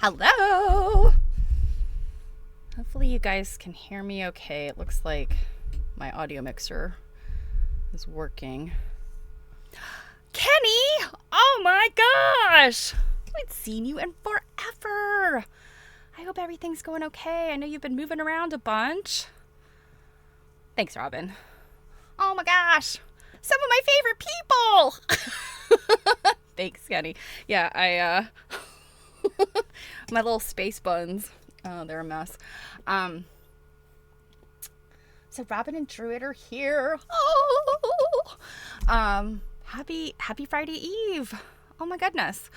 Hello! Hopefully you guys can hear me okay. It looks like my audio mixer is working. Kenny! Oh my gosh! I haven't seen you in forever! I hope everything's going okay. I know you've been moving around a bunch. Thanks, Robin. Oh my gosh! Some of my favorite people! Thanks, Kenny. Yeah, my little space buns. Oh, they're a mess. So Robin and Druid are here. Oh, happy Friday Eve. Oh my goodness.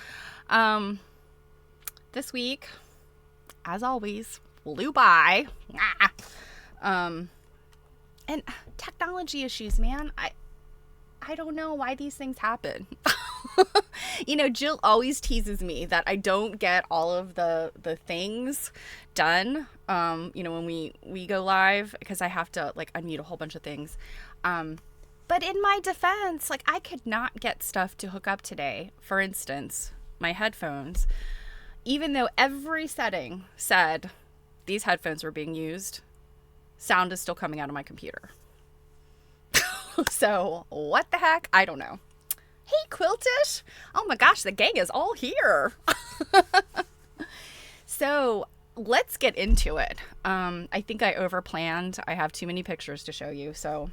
This week, as always, flew by. And technology issues, man. I don't know why these things happen. You know, Jill always teases me that I don't get all of the things done, you know, when we go live, because I have to, like, unmute a whole bunch of things. But in my defense, like, I could not get stuff to hook up today. For instance, my headphones, even though every setting said these headphones were being used, sound is still coming out of my computer. So what the heck? I don't know. Hey, Quiltish. Oh my gosh, the gang is all here. So let's get into it. I think I overplanned. I have too many pictures to show you. So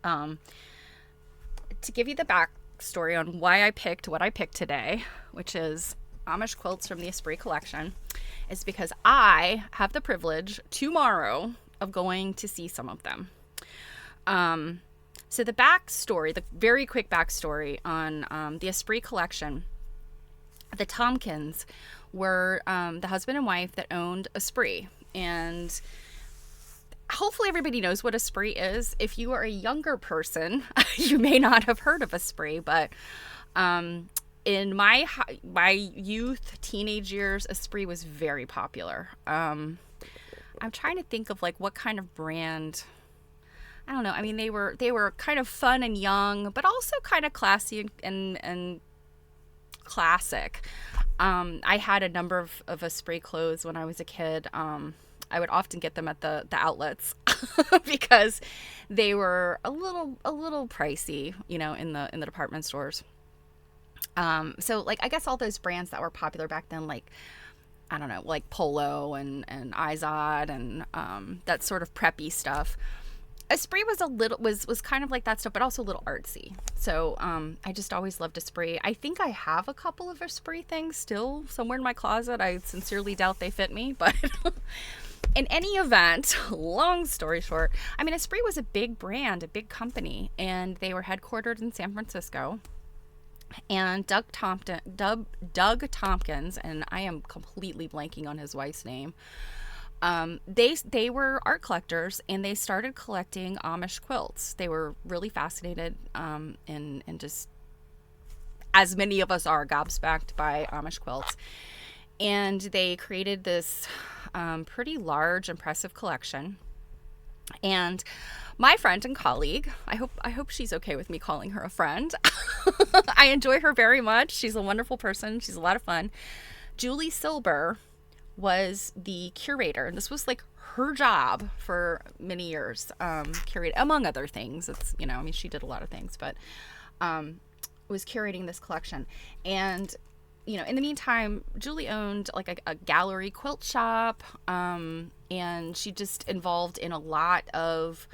to give you the backstory on why I picked what I picked today, which is Amish Quilts from the Esprit Collection, is because I have the privilege tomorrow of going to see some of them. So the backstory, the very quick backstory on the Esprit Collection, the Tompkins were the husband and wife that owned Esprit. And hopefully everybody knows what Esprit is. If you are a younger person, you may not have heard of Esprit, but in my youth, teenage years, Esprit was very popular. I'm trying to think of like what kind of brand. I don't know. I mean, they were kind of fun and young, but also kind of classy and classic. I had a number of Esprit clothes when I was a kid. I would often get them at the outlets because they were a little pricey, you know, in the department stores. So like I guess all those brands that were popular back then, like I don't know, like Polo and Izod and that sort of preppy stuff. Esprit was a little was kind of like that stuff, but also a little artsy. So I just always loved Esprit. I think I have a couple of Esprit things still somewhere in my closet. I sincerely doubt they fit me, but in any event, long story short, I mean, Esprit was a big brand, a big company, and they were headquartered in San Francisco. And Doug Tompkins, and I am completely blanking on his wife's name. They were art collectors, and they started collecting Amish quilts. They were really fascinated, and just, as many of us are, gobsmacked by Amish quilts. And they created this pretty large, impressive collection. And my friend and colleague, I hope she's okay with me calling her a friend. I enjoy her very much. She's a wonderful person. She's a lot of fun. Julie Silber was the curator, and this was like her job for many years. Curate, among other things. It's, you know, I mean, she did a lot of things, but was curating this collection. And, you know, in the meantime, Julie owned like a gallery quilt shop, and she just involved in a lot of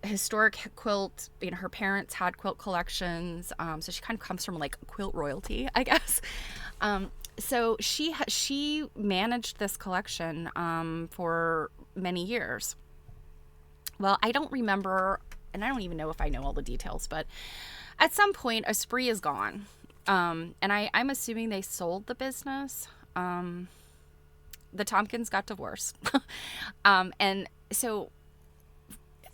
historic quilt. You know, her parents had quilt collections, so she kind of comes from like quilt royalty, I guess. So she managed this collection for many years. Well, I don't remember, and I don't even know if I know all the details, but at some point, Esprit is gone. And I'm assuming they sold the business. The Tompkins got divorced. And so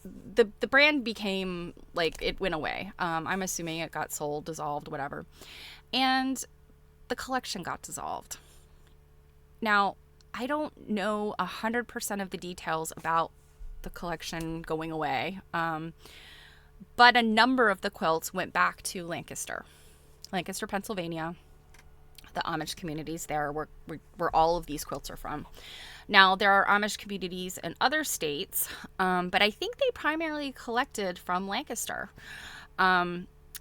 the brand became, like, it went away. I'm assuming it got sold, dissolved, whatever. And the collection got dissolved. Now, I don't know 100% of the details about the collection going away, but a number of the quilts went back to Lancaster, Pennsylvania, the Amish communities there where all of these quilts are from. Now, there are Amish communities in other states, but I think they primarily collected from Lancaster.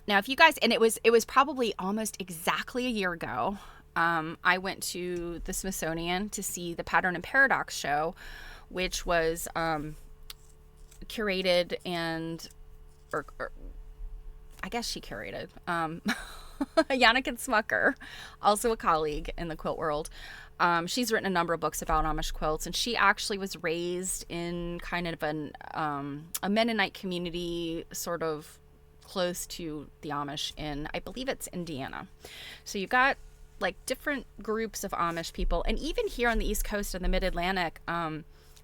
Now, if you guys, and it was probably almost exactly a year ago, I went to the Smithsonian to see the Pattern and Paradox show, which was curated or I guess she curated. Yannick Smucker, also a colleague in the quilt world. She's written a number of books about Amish quilts, and she actually was raised in kind of a Mennonite community, sort of close to the Amish in, I believe it's Indiana. So you've got like different groups of Amish people, and even here on the East Coast and the Mid-Atlantic,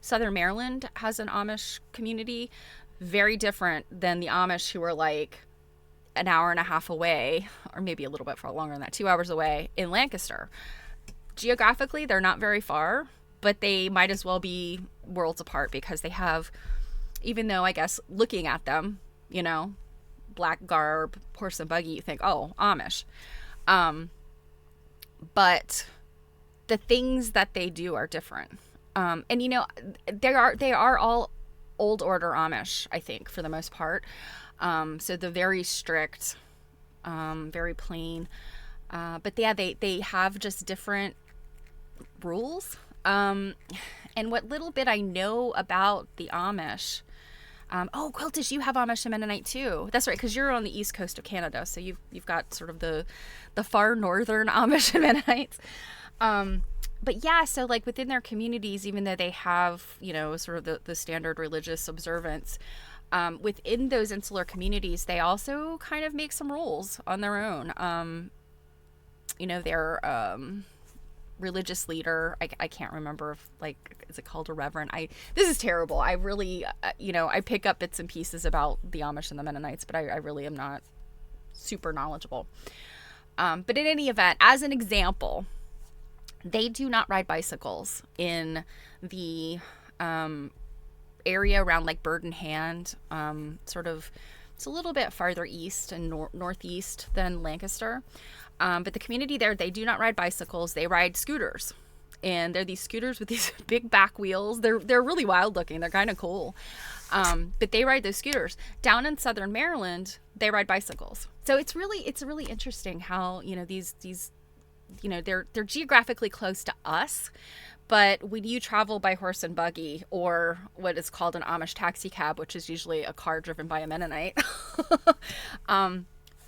Southern Maryland has an Amish community, very different than the Amish who are like an hour and a half away, or maybe a little bit longer than that, 2 hours away in Lancaster. Geographically, they're not very far, but they might as well be worlds apart, because they have, even though I guess looking at them, you know, black garb, horse and buggy, you think, oh, Amish. But the things that they do are different. And you know, they are all old order Amish, I think, for the most part. So the very strict, very plain. But yeah, they have just different rules. And what little bit I know about the Amish, oh, Quiltish, you have Amish and Mennonite too. That's right, because you're on the east coast of Canada, so you've got sort of the far northern Amish and Mennonites. But yeah, so like within their communities, even though they have, you know, sort of the standard religious observance, within those insular communities, they also kind of make some rules on their own. You know, their religious leader, I can't remember if, like, is it called a reverend? This is terrible. I really, you know, I pick up bits and pieces about the Amish and the Mennonites, but I really am not super knowledgeable. But in any event, as an example, they do not ride bicycles in the area around like Bird in Hand, sort of, it's a little bit farther east and northeast than Lancaster. But the community there, they do not ride bicycles. They ride scooters. And they're these scooters with these big back wheels. They're really wild looking. They're kind of cool. But they ride those scooters. Down in Southern Maryland, they ride bicycles. So it's really interesting how, you know, these you know, they're geographically close to us, But when you travel by horse and buggy, or what is called an Amish taxi cab, which is usually a car driven by a Mennonite,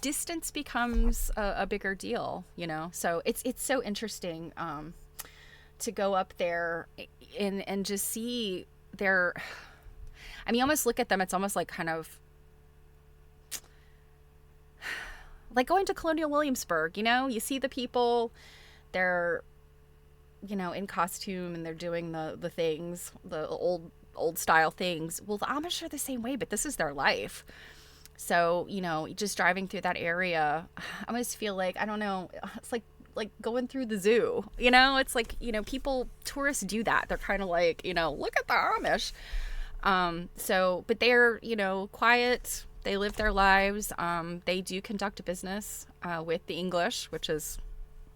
distance becomes a bigger deal, you know? So it's so interesting to go up there and just see their, I mean, you almost look at them, it's almost like kind of like going to Colonial Williamsburg, you know? You see the people, they're, you know, in costume and they're doing the things, the old style things. Well, the Amish are the same way, but this is their life. So, you know, just driving through that area, I almost feel like, I don't know, it's like going through the zoo, you know? It's like, you know, tourists do that. They're kind of like, you know, look at the Amish. So, but they're, you know, quiet. They live their lives. They do conduct a business with the English, which is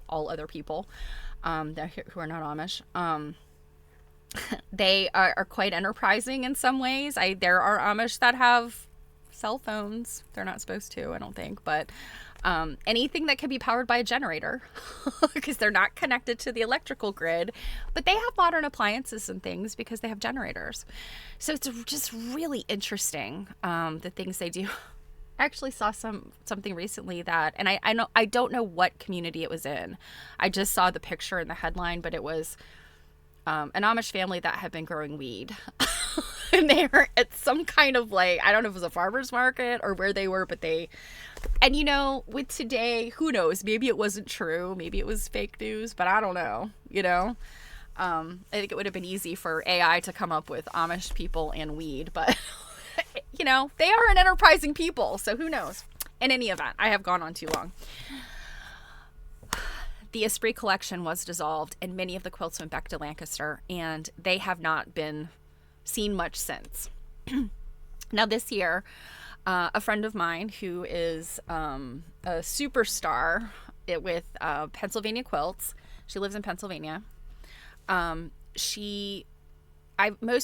all other people who are not Amish. They are quite enterprising in some ways. There are Amish that have cell phones. They're not supposed to, I don't think, but anything that can be powered by a generator because they're not connected to the electrical grid, but they have modern appliances and things because they have generators. So it's just really interesting, the things they do. I actually saw something recently that, and I don't know what community it was in. I just saw the picture in the headline, but it was an Amish family that had been growing weed. And they were at some kind of like, I don't know if it was a farmer's market or where they were, but and you know, with today, who knows? Maybe it wasn't true. Maybe it was fake news, but I don't know, you know? I think it would have been easy for AI to come up with Amish people and weed, but you know, they are an enterprising people, so who knows? In any event, I have gone on too long. The Esprit Collection was dissolved, and many of the quilts went back to Lancaster, and they have not been seen much since. Now this year, a friend of mine who is a superstar with Pennsylvania Quilts, she lives in Pennsylvania. Most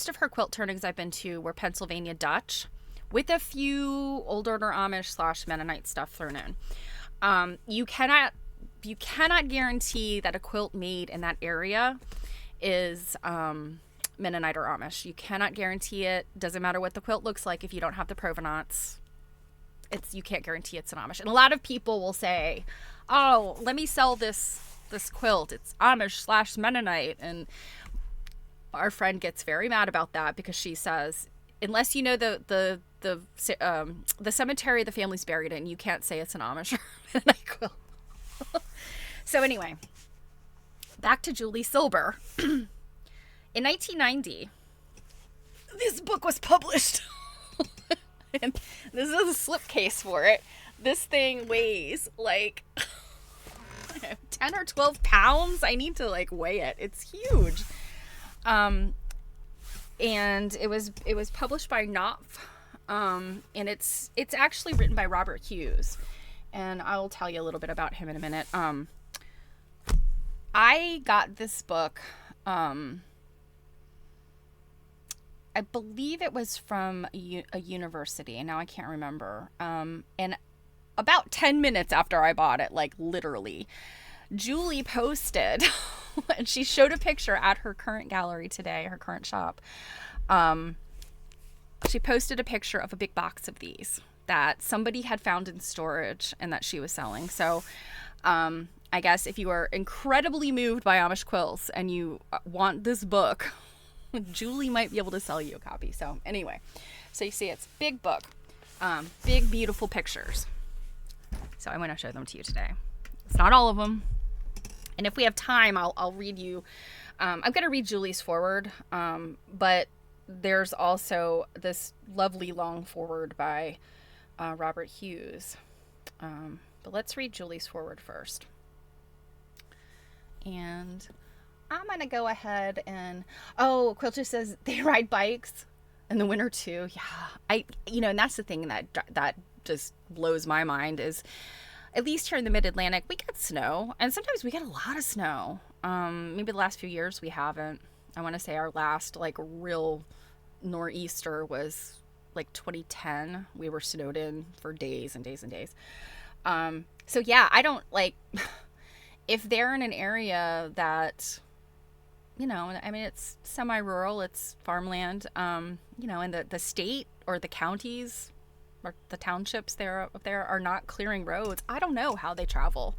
of her quilt turnings I've been to were Pennsylvania Dutch, with a few Old Order Amish / Mennonite stuff thrown in. You cannot guarantee that a quilt made in that area is Mennonite or Amish. You cannot guarantee it. Doesn't matter what the quilt looks like if you don't have the provenance. You can't guarantee it's an Amish. And a lot of people will say, "Oh, let me sell this quilt. It's Amish / Mennonite." And our friend gets very mad about that because she says, unless you know the cemetery the family's buried in, you can't say it's an Amish or Mennonite quilt. So anyway, back to Julie Silber. In 1990, this book was published. And this is a slipcase for it. This thing weighs like 10 or 12 pounds. I need to like weigh it. It's huge. And it was published by Knopf. And it's actually written by Robert Hughes. And I'll tell you a little bit about him in a minute. I got this book, I believe it was from a university, and now I can't remember. And about 10 minutes after I bought it, like literally, Julie posted, and she showed a picture at her current gallery today, her current shop. She posted a picture of a big box of these that somebody had found in storage and that she was selling. So I guess if you are incredibly moved by Amish quilts and you want this book, Julie might be able to sell you a copy. So anyway, so you see it's a big book, big, beautiful pictures. So I want to show them to you today. It's not all of them. And if we have time, I'll read you. I'm going to read Julie's foreword, but there's also this lovely long foreword by Robert Hughes. But let's read Julie's foreword first. And I'm going to go ahead and, Quilt just says they ride bikes in the winter too. Yeah. And that's the thing that just blows my mind is, at least here in the mid-Atlantic, we get snow, and sometimes we get a lot of snow. Maybe the last few years we haven't. I want to say our last like real nor'easter was like 2010. We were snowed in for days and days and days. So yeah, I don't like if they're in an area that I mean, it's semi-rural, it's farmland, and the state or the counties or the townships there up there are not clearing roads. I don't know how they travel.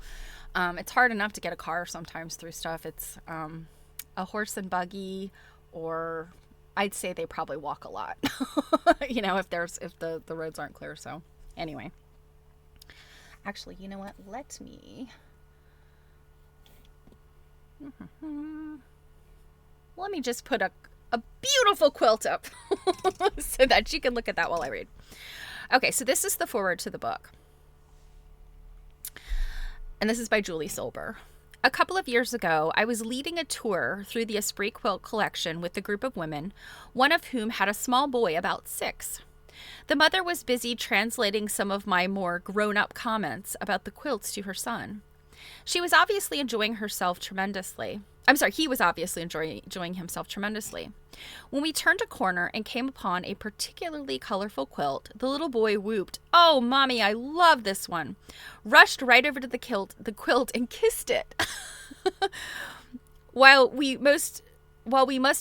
It's hard enough to get a car sometimes through stuff. It's a horse and buggy, or I'd say they probably walk a lot, if the roads aren't clear. So anyway, actually, you know what? Let me just put a beautiful quilt up so that you can look at that while I read. Okay, so this is the foreword to the book. And this is by Julie Silber. A couple of years ago, I was leading a tour through the Esprit Quilt collection with a group of women, one of whom had a small boy about 6. The mother was busy translating some of my more grown-up comments about the quilts to her son. She was obviously enjoying herself tremendously. He was obviously enjoying himself tremendously. When we turned a corner and came upon a particularly colorful quilt, the little boy whooped, "Oh, Mommy, I love this one," rushed right over to the quilt and kissed it. While we must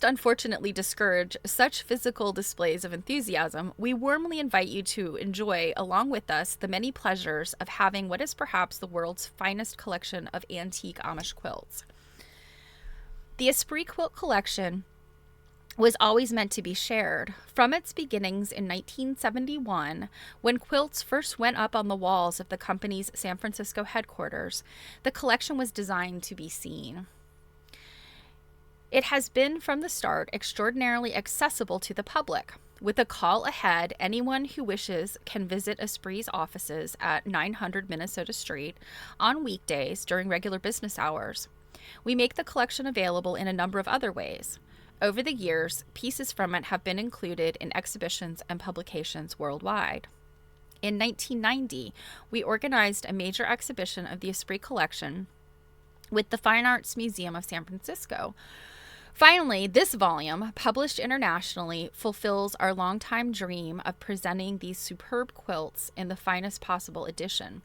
unfortunately discourage such physical displays of enthusiasm, we warmly invite you to enjoy, along with us, the many pleasures of having what is perhaps the world's finest collection of antique Amish quilts. The Esprit Quilt collection was always meant to be shared. From its beginnings in 1971, when quilts first went up on the walls of the company's San Francisco headquarters, the collection was designed to be seen. It has been from the start extraordinarily accessible to the public. With a call ahead, anyone who wishes can visit Esprit's offices at 900 Minnesota Street on weekdays during regular business hours. We make the collection available in a number of other ways. Over the years, pieces from it have been included in exhibitions and publications worldwide. In 1990, we organized a major exhibition of the Esprit Collection with the Fine Arts Museum of San Francisco. Finally, this volume, published internationally, fulfills our longtime dream of presenting these superb quilts in the finest possible edition.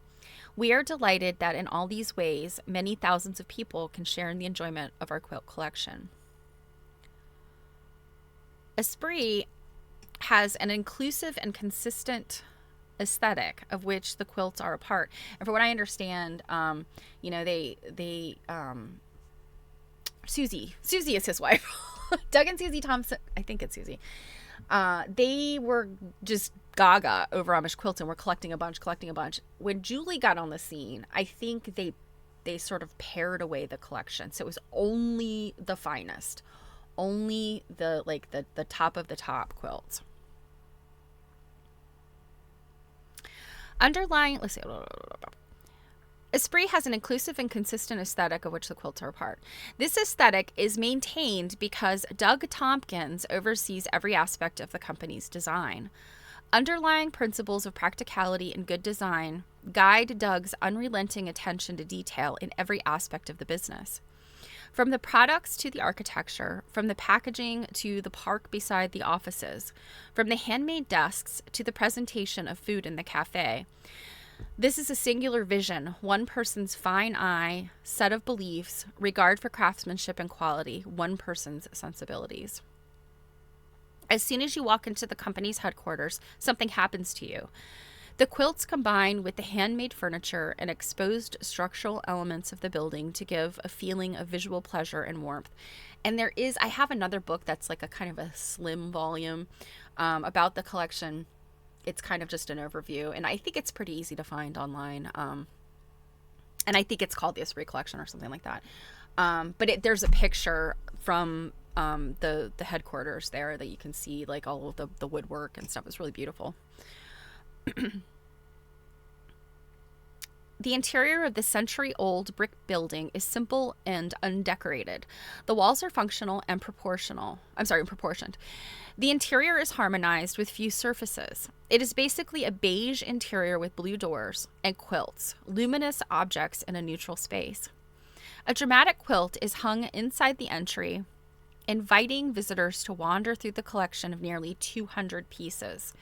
We are delighted that in all these ways, many thousands of people can share in the enjoyment of our quilt collection. Esprit has an inclusive and consistent aesthetic of which the quilts are a part. And for what I understand, Susie is his wife. Doug and Susie Thompson, I think it's Susie. They were just gaga over Amish quilts and were collecting a bunch. When Julie got on the scene, I think they sort of pared away the collection. So it was only the finest, only the top of the top quilts. Esprit has an inclusive and consistent aesthetic of which the quilts are a part. This aesthetic is maintained because Doug Tompkins oversees every aspect of the company's design. Underlying principles of practicality and good design guide Doug's unrelenting attention to detail in every aspect of the business. From the products to the architecture, from the packaging to the park beside the offices, from the handmade desks to the presentation of food in the cafe, this is a singular vision, one person's fine eye, set of beliefs, regard for craftsmanship and quality, one person's sensibilities. As soon as you walk into the company's headquarters, something happens to you. The quilts combine with the handmade furniture and exposed structural elements of the building to give a feeling of visual pleasure and warmth. And I have another book that's like a kind of a slim volume about the collection. It's kind of just an overview, and I think it's pretty easy to find online. And I think it's called the Esprit Collection or something like that. But there's a picture from the headquarters there that you can see, like all of the woodwork and stuff. It's really beautiful. The interior of the century-old brick building is simple and undecorated. The walls are functional and proportioned. The interior is harmonized with few surfaces. It is basically a beige interior with blue doors and quilts, luminous objects in a neutral space. A dramatic quilt is hung inside the entry, inviting visitors to wander through the collection of nearly 200 pieces.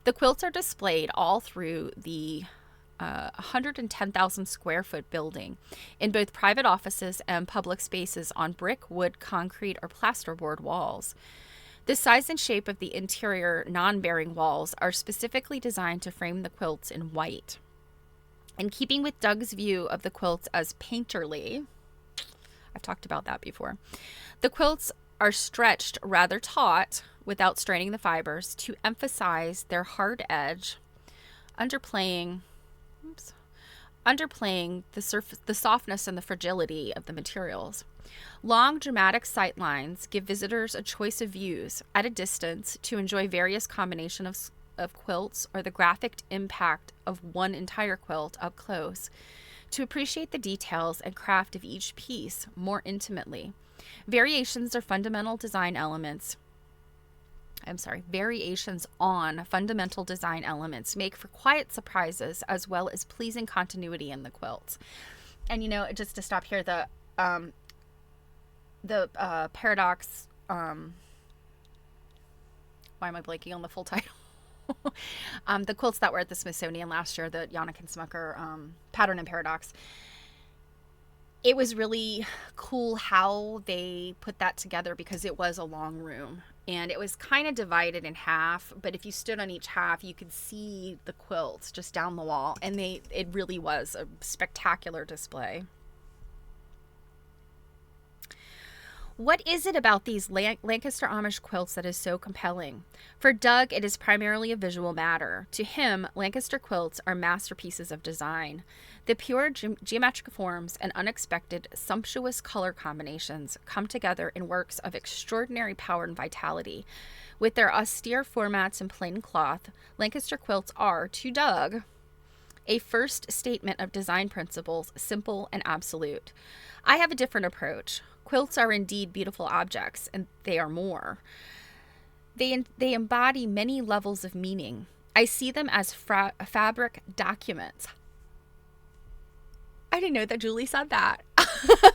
The quilts are displayed all through the 110,000 square foot building in both private offices and public spaces on brick, wood, concrete, or plasterboard walls. The size and shape of the interior non-bearing walls are specifically designed to frame the quilts in white. In keeping with Doug's view of the quilts as painterly, I've talked about that before, the quilts are stretched rather taut without straining the fibers to emphasize their hard edge, underplaying the softness and the fragility of the materials. Long, dramatic sight lines give visitors a choice of views at a distance to enjoy various combinations of quilts, or the graphic impact of one entire quilt up close, to appreciate the details and craft of each piece more intimately. Variations on fundamental design elements make for quiet surprises as well as pleasing continuity in the quilts. And just to stop here, the paradox, why am I blanking on the full title? The quilts that were at the Smithsonian last year, the Yannick and Smucker Pattern and Paradox. It was really cool how they put that together, because it was a long room and it was kind of divided in half, but if you stood on each half you could see the quilts just down the wall, and it really was a spectacular display. What is it about these Lancaster Amish quilts that is so compelling? For Doug, it is primarily a visual matter. To him, Lancaster quilts are masterpieces of design. The pure geometric forms and unexpected, sumptuous color combinations come together in works of extraordinary power and vitality. With their austere formats and plain cloth, Lancaster quilts are, to Doug, a first statement of design principles, simple and absolute. I have a different approach. Quilts are indeed beautiful objects, and they are more. They embody many levels of meaning. I see them as fabric documents. I didn't know that Julie said that,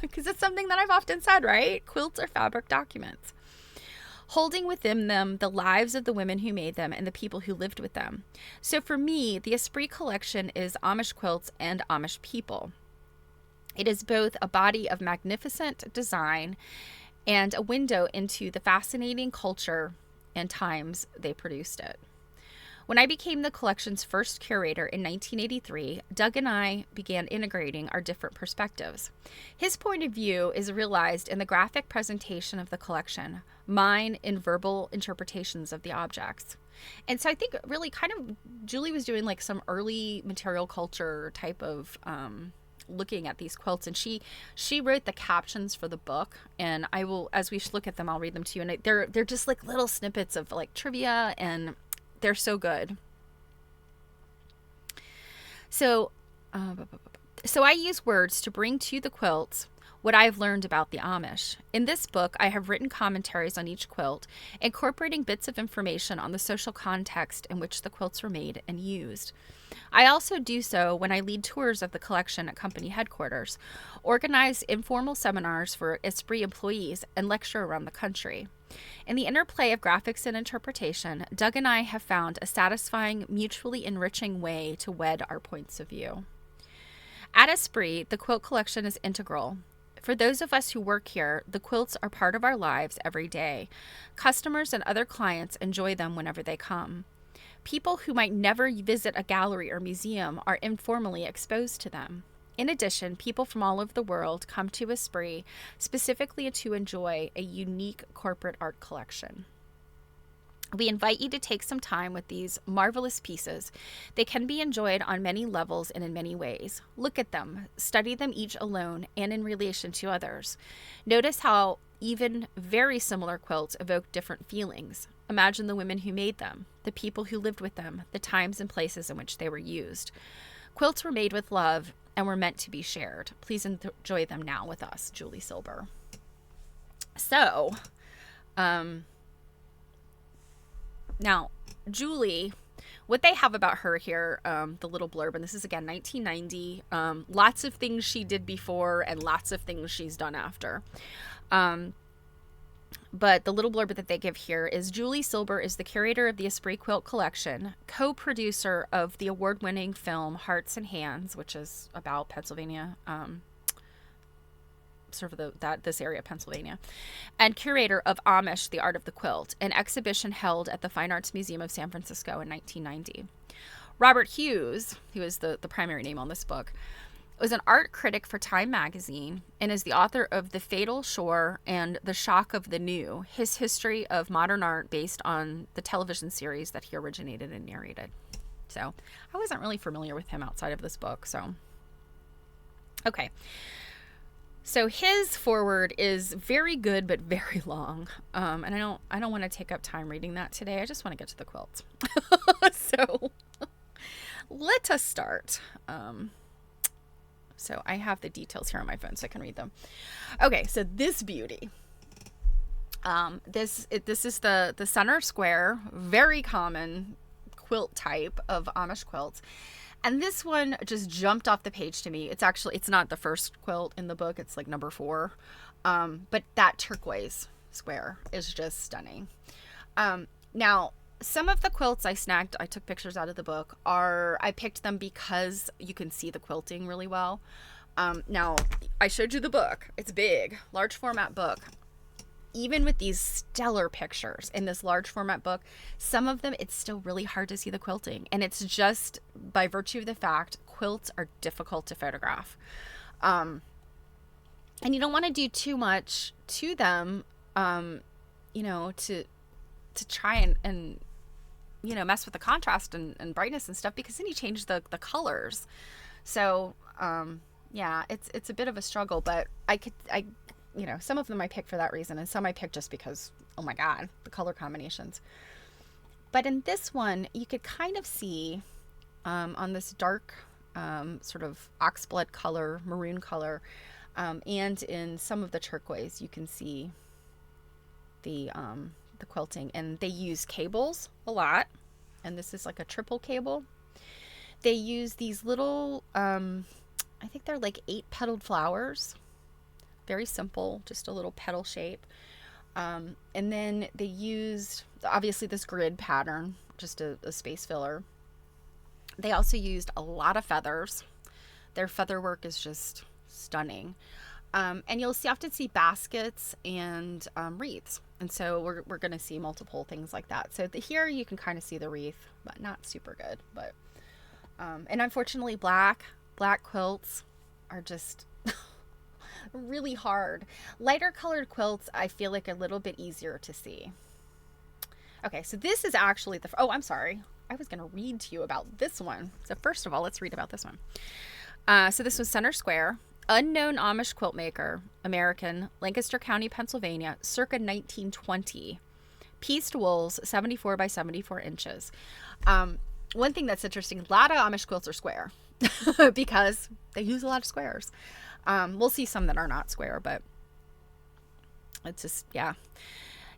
because it's something that I've often said, right? Quilts are fabric documents, holding within them the lives of the women who made them and the people who lived with them. So for me, the Esprit Collection is Amish quilts and Amish people. It is both a body of magnificent design and a window into the fascinating culture and times they produced it. When I became the collection's first curator in 1983, Doug and I began integrating our different perspectives. His point of view is realized in the graphic presentation of the collection, mine in verbal interpretations of the objects. And so I think really kind of Julie was doing like some early material culture type of looking at these quilts, and she wrote the captions for the book, and I will, as we look at them, I'll read them to you, and they're just like little snippets of like trivia, and they're so good. So I use words to bring to the quilts what I have learned about the Amish. In this book, I have written commentaries on each quilt, incorporating bits of information on the social context in which the quilts were made and used. I also do so when I lead tours of the collection at company headquarters, organize informal seminars for Esprit employees, and lecture around the country. In the interplay of graphics and interpretation, Doug and I have found a satisfying, mutually enriching way to wed our points of view. At Esprit, the quilt collection is integral. For those of us who work here, the quilts are part of our lives every day. Customers and other clients enjoy them whenever they come. People who might never visit a gallery or museum are informally exposed to them. In addition, people from all over the world come to Esprit specifically to enjoy a unique corporate art collection. We invite you to take some time with these marvelous pieces. They can be enjoyed on many levels and in many ways. Look at them, study them each alone and in relation to others. Notice how even very similar quilts evoke different feelings. Imagine the women who made them, the people who lived with them, the times and places in which they were used. Quilts were made with love and were meant to be shared. Please enjoy them now with us, Julie Silber. So, now, Julie, what they have about her here, the little blurb, and this is again 1990, lots of things she did before and lots of things she's done after. But the little blurb that they give here is Julie Silber is the curator of the Esprit Quilt Collection, co-producer of the award-winning film Hearts and Hands, which is about Pennsylvania, sort of this area of Pennsylvania, and curator of Amish, the Art of the Quilt, an exhibition held at the Fine Arts Museum of San Francisco in 1990. Robert Hughes, who is the primary name on this book, was an art critic for Time magazine and is the author of The Fatal Shore and The Shock of the New, his history of modern art based on the television series that he originated and narrated. So I wasn't really familiar with him outside of this book. So, okay. So his foreword is very good, but very long. And I don't want to take up time reading that today. I just want to get to the quilts. So let us start. So I have the details here on my phone so I can read them. Okay, so this beauty. This is the center square, very common quilt type of Amish quilts. And this one just jumped off the page to me. It's not the first quilt in the book. It's like number 4. But that turquoise square is just stunning. Now, some of the quilts I snagged, I took pictures out of the book, I picked them because you can see the quilting really well. Now, I showed you the book. It's big, large format book. Even with these stellar pictures in this large format book, some of them, it's still really hard to see the quilting. And it's just by virtue of the fact quilts are difficult to photograph. And you don't want to do too much to them, to try and mess with the contrast and brightness and stuff, because then you change the colors. So, yeah, it's a bit of a struggle, but some of them I picked for that reason, and some I picked just because, oh my God, the color combinations. But in this one, you could kind of see, on this dark, sort of oxblood color, maroon color, and in some of the turquoise, you can see the quilting, and they use cables a lot, and this is like a triple cable. They use these little I think they're like 8-petaled flowers, very simple, just a little petal shape, and then they used obviously this grid pattern, just a space filler. They also used a lot of feathers. Their feather work is just stunning. And you'll often see baskets and wreaths. And so we're going to see multiple things like that. So here you can kind of see the wreath, but not super good. But and unfortunately, black quilts are just really hard. Lighter colored quilts, I feel like a little bit easier to see. Okay, so this is actually I'm sorry. I was going to read to you about this one. So first of all, let's read about this one. So this was Center Square. Unknown Amish quilt maker, American, Lancaster County, Pennsylvania, circa 1920. Pieced wools, 74 by 74 inches. One thing that's interesting, a lot of Amish quilts are square because they use a lot of squares. We'll see some that are not square, but it's just, yeah.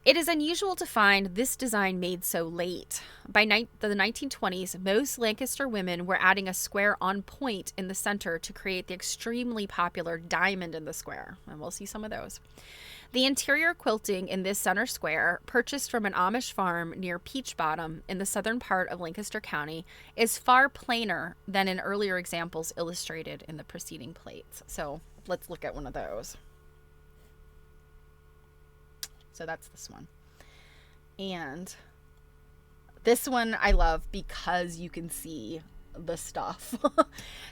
It is unusual to find this design made so late. By the 1920s, most Lancaster women were adding a square on point in the center to create the extremely popular diamond in the square, and we'll see some of those. The interior quilting in this center square, purchased from an Amish farm near Peach Bottom in the southern part of Lancaster County, is far plainer than in earlier examples illustrated in the preceding plates. So let's look at one of those. So that's this one. And this one I love because you can see the stuff.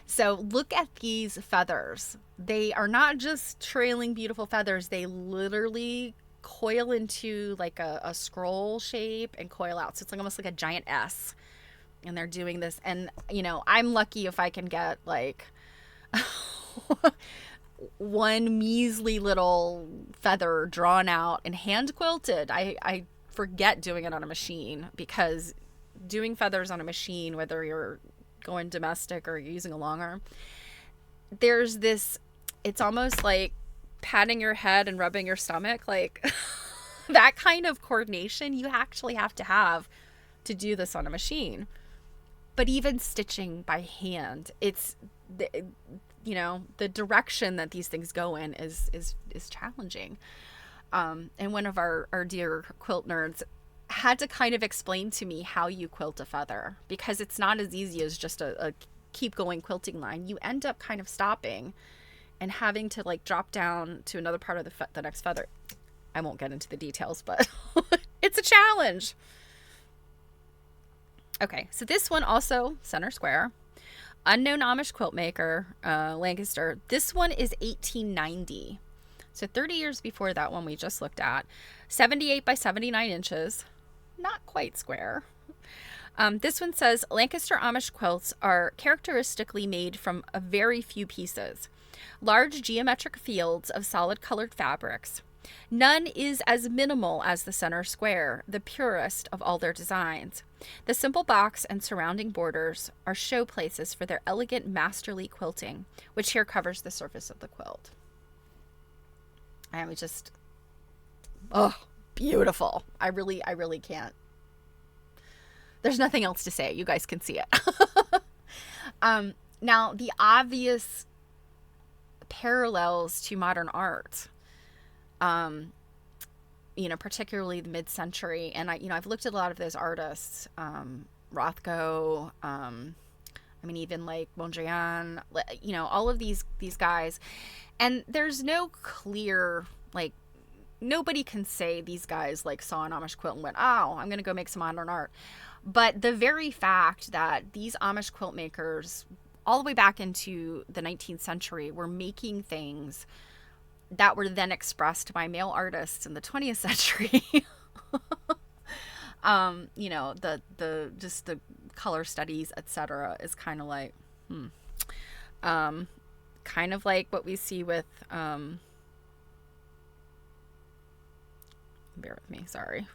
So look at these feathers. They are not just trailing beautiful feathers. They literally coil into like a scroll shape and coil out. So it's like almost like a giant S. And they're doing this. And, I'm lucky if I can get like one measly little feather drawn out and hand quilted. I forget doing it on a machine, because doing feathers on a machine, whether you're going domestic or you're using a long arm, there's this, it's almost like patting your head and rubbing your stomach, like that kind of coordination you actually have to do this on a machine. But even stitching by hand, it's the direction that these things go in is challenging. And one of our dear quilt nerds had to kind of explain to me how you quilt a feather, because it's not as easy as just a keep going quilting line. You end up kind of stopping and having to like drop down to another part of the next feather. I won't get into the details, but it's a challenge. Okay, so this one also center square. Unknown Amish quilt maker, Lancaster. This one is 1890. So 30 years before that one we just looked at. 78 by 79 inches. Not quite square. This one says, Lancaster Amish quilts are characteristically made from a very few pieces. Large geometric fields of solid colored fabrics. None is as minimal as the center square, the purest of all their designs. The simple box and surrounding borders are showplaces for their elegant, masterly quilting, which here covers the surface of the quilt. And we just, oh, beautiful. I really can't. There's nothing else to say. You guys can see it. Now, the obvious parallels to modern art, particularly the mid-century, and I've looked at a lot of those artists, Rothko, even like Mondrian, all of these guys, and there's no clear, like, nobody can say these guys like saw an Amish quilt and went, oh, I'm gonna go make some modern art. But the very fact that these Amish quilt makers, all the way back into the 19th century, were making things that were then expressed by male artists in the 20th century. The just the color studies, etc., is kind of like, kind of like what we see with, bear with me, sorry.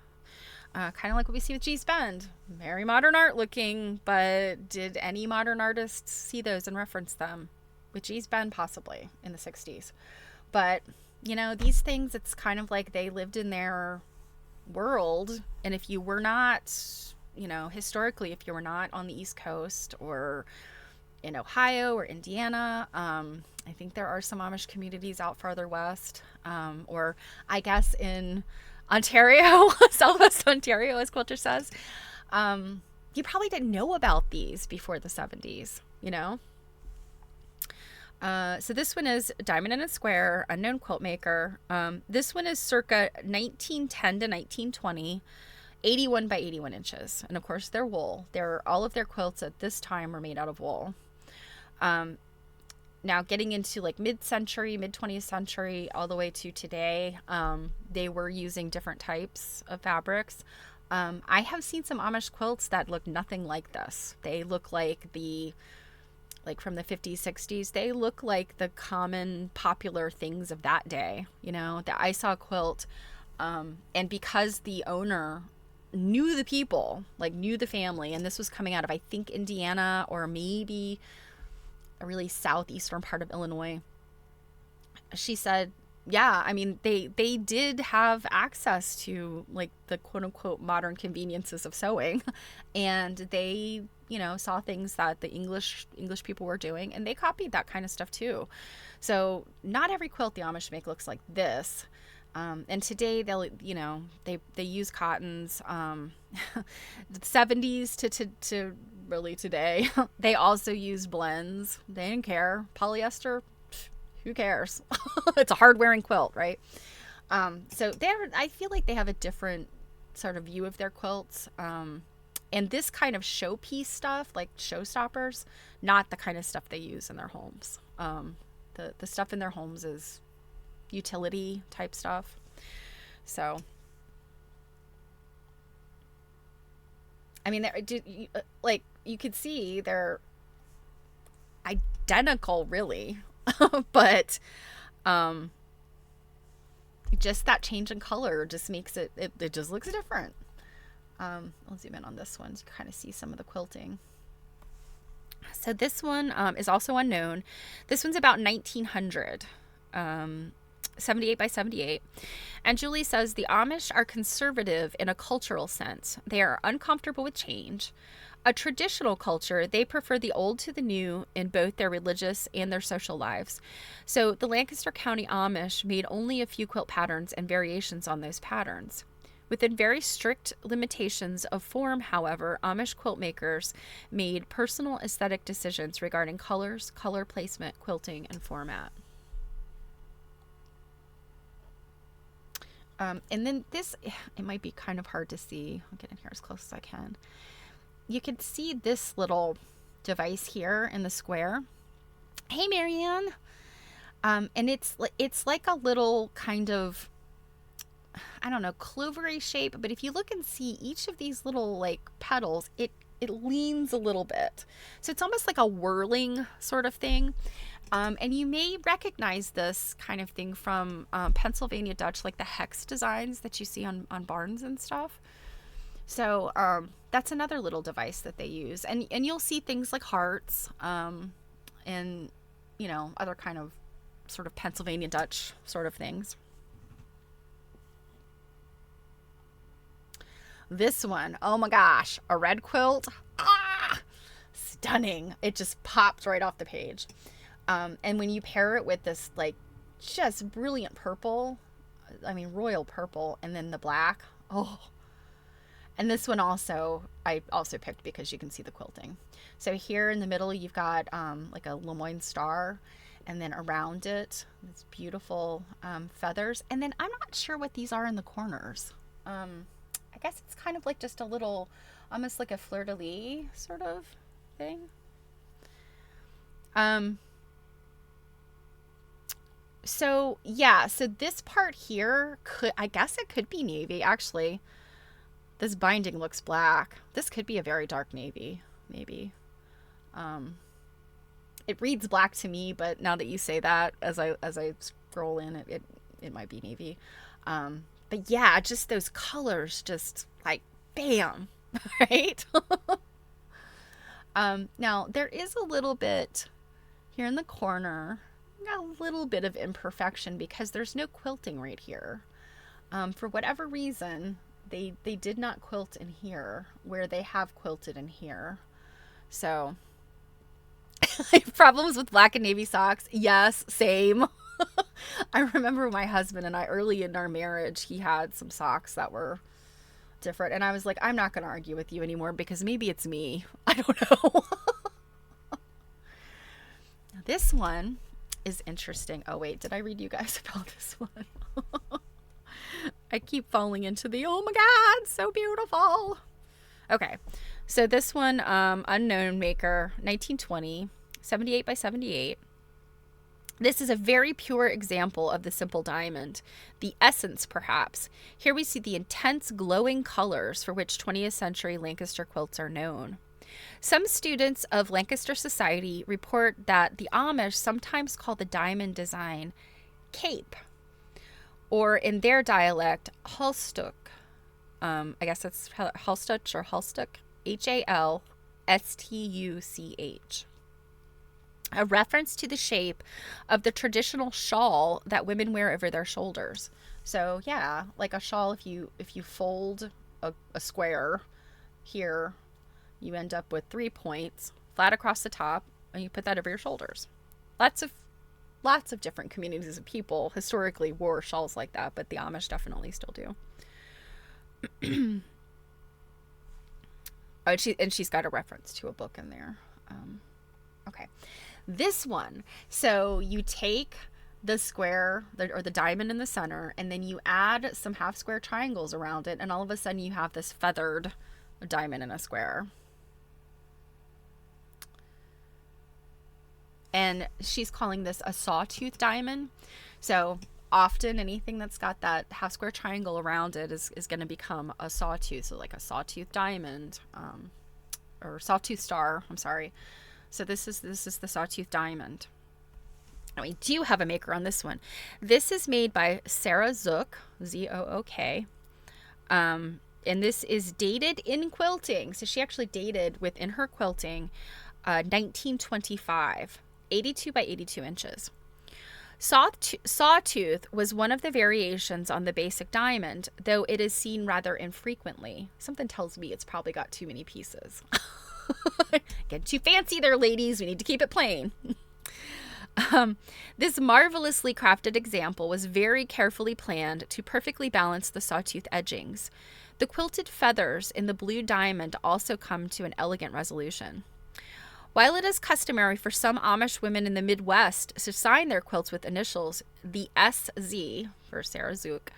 Kind of like what we see with Gee's Bend. Very modern art looking, but did any modern artists see those and reference them? With Gee's Bend, possibly, in the 60s. But, these things, it's kind of like they lived in their world. And if you were not, historically, if you were not on the East Coast or in Ohio or Indiana, I think there are some Amish communities out farther west, or I guess in Ontario, Southwest Ontario, as Quilter says. You probably didn't know about these before the 70s, So this one is Diamond in a Square, Unknown Quilt Maker. This one is circa 1910 to 1920, 81 by 81 inches. And of course, they're wool. All of their quilts at this time were made out of wool. Now, getting into like mid-century, mid-20th century, all the way to today, they were using different types of fabrics. I have seen some Amish quilts that look nothing like this. They look like from the 50s, 60s, they look like the common popular things of that day. That I saw a quilt, and because the owner knew the people, knew the family, and this was coming out of, I think, Indiana or maybe a really southeastern part of Illinois, she said, yeah, they did have access to the quote unquote modern conveniences of sewing, and they, saw things that the English people were doing, and they copied that kind of stuff too. So not every quilt the Amish make looks like this. And today they use cottons, the 70s to really today. They also use blends. They didn't care. Polyester, who cares? It's a hard wearing quilt, right? So I feel like they have a different sort of view of their quilts. And this kind of showpiece stuff, like showstoppers, not the kind of stuff they use in their homes. The stuff in their homes is utility type stuff. So, you could see they're identical, really, but just that change in color just makes it just looks different. I'll zoom in on this one to kind of see some of the quilting. So this one is also unknown. This one's about 1900. 78 by 78. And Julie says the Amish are conservative in a cultural sense. They are uncomfortable with change. A traditional culture, they prefer the old to the new in both their religious and their social lives. So the Lancaster County Amish made only a few quilt patterns and variations on those patterns. Within very strict limitations of form, however, Amish quilt makers made personal aesthetic decisions regarding colors, color placement, quilting, and format. And then this, it might be kind of hard to see. I'll get in here as close as I can. You can see this little device here in the square. Hey, Marianne. And it's like a little kind of, I don't know, clovery shape. But if you look and see each of these little like petals, it leans a little bit. So it's almost like a whirling sort of thing. And you may recognize this kind of thing from Pennsylvania Dutch, like the hex designs that you see on barns and stuff. So that's another little device that they use. And you'll see things like hearts and, you know, other kind of sort of Pennsylvania Dutch sort of things. This one, oh my gosh, a red quilt. Ah, stunning. It just pops right off the page. And when you pair it with this like just brilliant purple, I mean royal purple, and then the black, oh. And this one also, I also picked because you can see the quilting. So here in the middle, you've got like a Lemoyne star, and then around it, these beautiful feathers. And then I'm not sure what these are in the corners. I guess it's kind of like just a little, almost like a fleur-de-lis sort of thing. So yeah, so this part here I guess it could be navy. Actually, this binding looks black. This could be a very dark navy, maybe. It reads black to me, but now that you say that, as I scroll in, it might be navy. But yeah, just those colors, just like bam, right? Now there is a little bit here in the corner. Got a little bit of imperfection because there's no quilting right here. For whatever reason, they did not quilt in here where they have quilted in here. So I have problems with black and navy socks. Yes, same. I remember my husband and I, early in our marriage, he had some socks that were different. And I was like, I'm not going to argue with you anymore because maybe it's me. I don't know. This one is interesting. Oh wait, did I read you guys about this one? I keep falling into the, oh my God, so beautiful. Okay, so this one, unknown maker, 1920, 78 by 78. This is a very pure example of the simple diamond, the essence perhaps. Here we see the intense glowing colors for which 20th century Lancaster quilts are known. Some students of Lancaster society report that the Amish sometimes call the diamond design cape, or in their dialect, halstuk. I guess that's halstuch or halstuk, Halstuch. A reference to the shape of the traditional shawl that women wear over their shoulders. So yeah, like a shawl, if you fold a square here, you end up with 3 points flat across the top, and you put that over your shoulders. Lots of different communities of people historically wore shawls like that, but the Amish definitely still do. Oh, she's got a reference to a book in there. Okay, this one. So you take the square or the diamond in the center, and then you add some half square triangles around it, and all of a sudden you have this feathered diamond in a square. And she's calling this a sawtooth diamond. So often anything that's got that half square triangle around it is going to become a sawtooth. So like a sawtooth diamond, or sawtooth star. I'm sorry. So this is the sawtooth diamond. And we do have a maker on this one. This is made by Sarah Zook, Zook. And this is dated in quilting. So she actually dated within her quilting 1925. 82 by 82 inches. Sawtooth was one of the variations on the basic diamond, though it is seen rather infrequently. Something tells me it's probably got too many pieces. Get too fancy there, ladies. We need to keep it plain. This marvelously crafted example was very carefully planned to perfectly balance the sawtooth edgings. The quilted feathers in the blue diamond also come to an elegant resolution. While it is customary for some Amish women in the Midwest to sign their quilts with initials, the SZ, for Sarah Zook,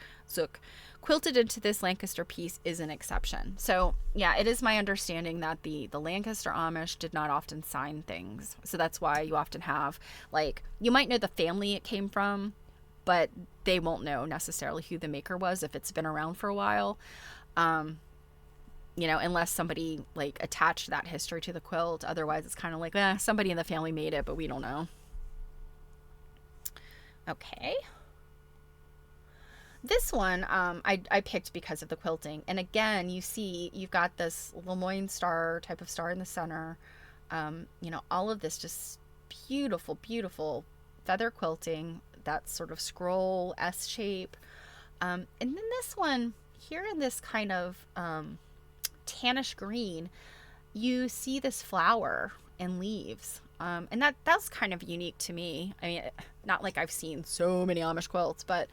quilted into this Lancaster piece is an exception. So, yeah, it is my understanding that the Lancaster Amish did not often sign things. So that's why you often have, like, you might know the family it came from, but they won't know necessarily who the maker was if it's been around for a while. You know, unless somebody like attached that history to the quilt. Otherwise, it's kind of like, somebody in the family made it, but we don't know. Okay. This one I picked because of the quilting. And again, you see, you've got this Lemoyne star type of star in the center. You know, all of this just beautiful, beautiful feather quilting, that sort of scroll S shape. And then this one here in this kind of tannish green, you see this flower and leaves, and that's kind of unique to me. I mean, not like I've seen so many Amish quilts, but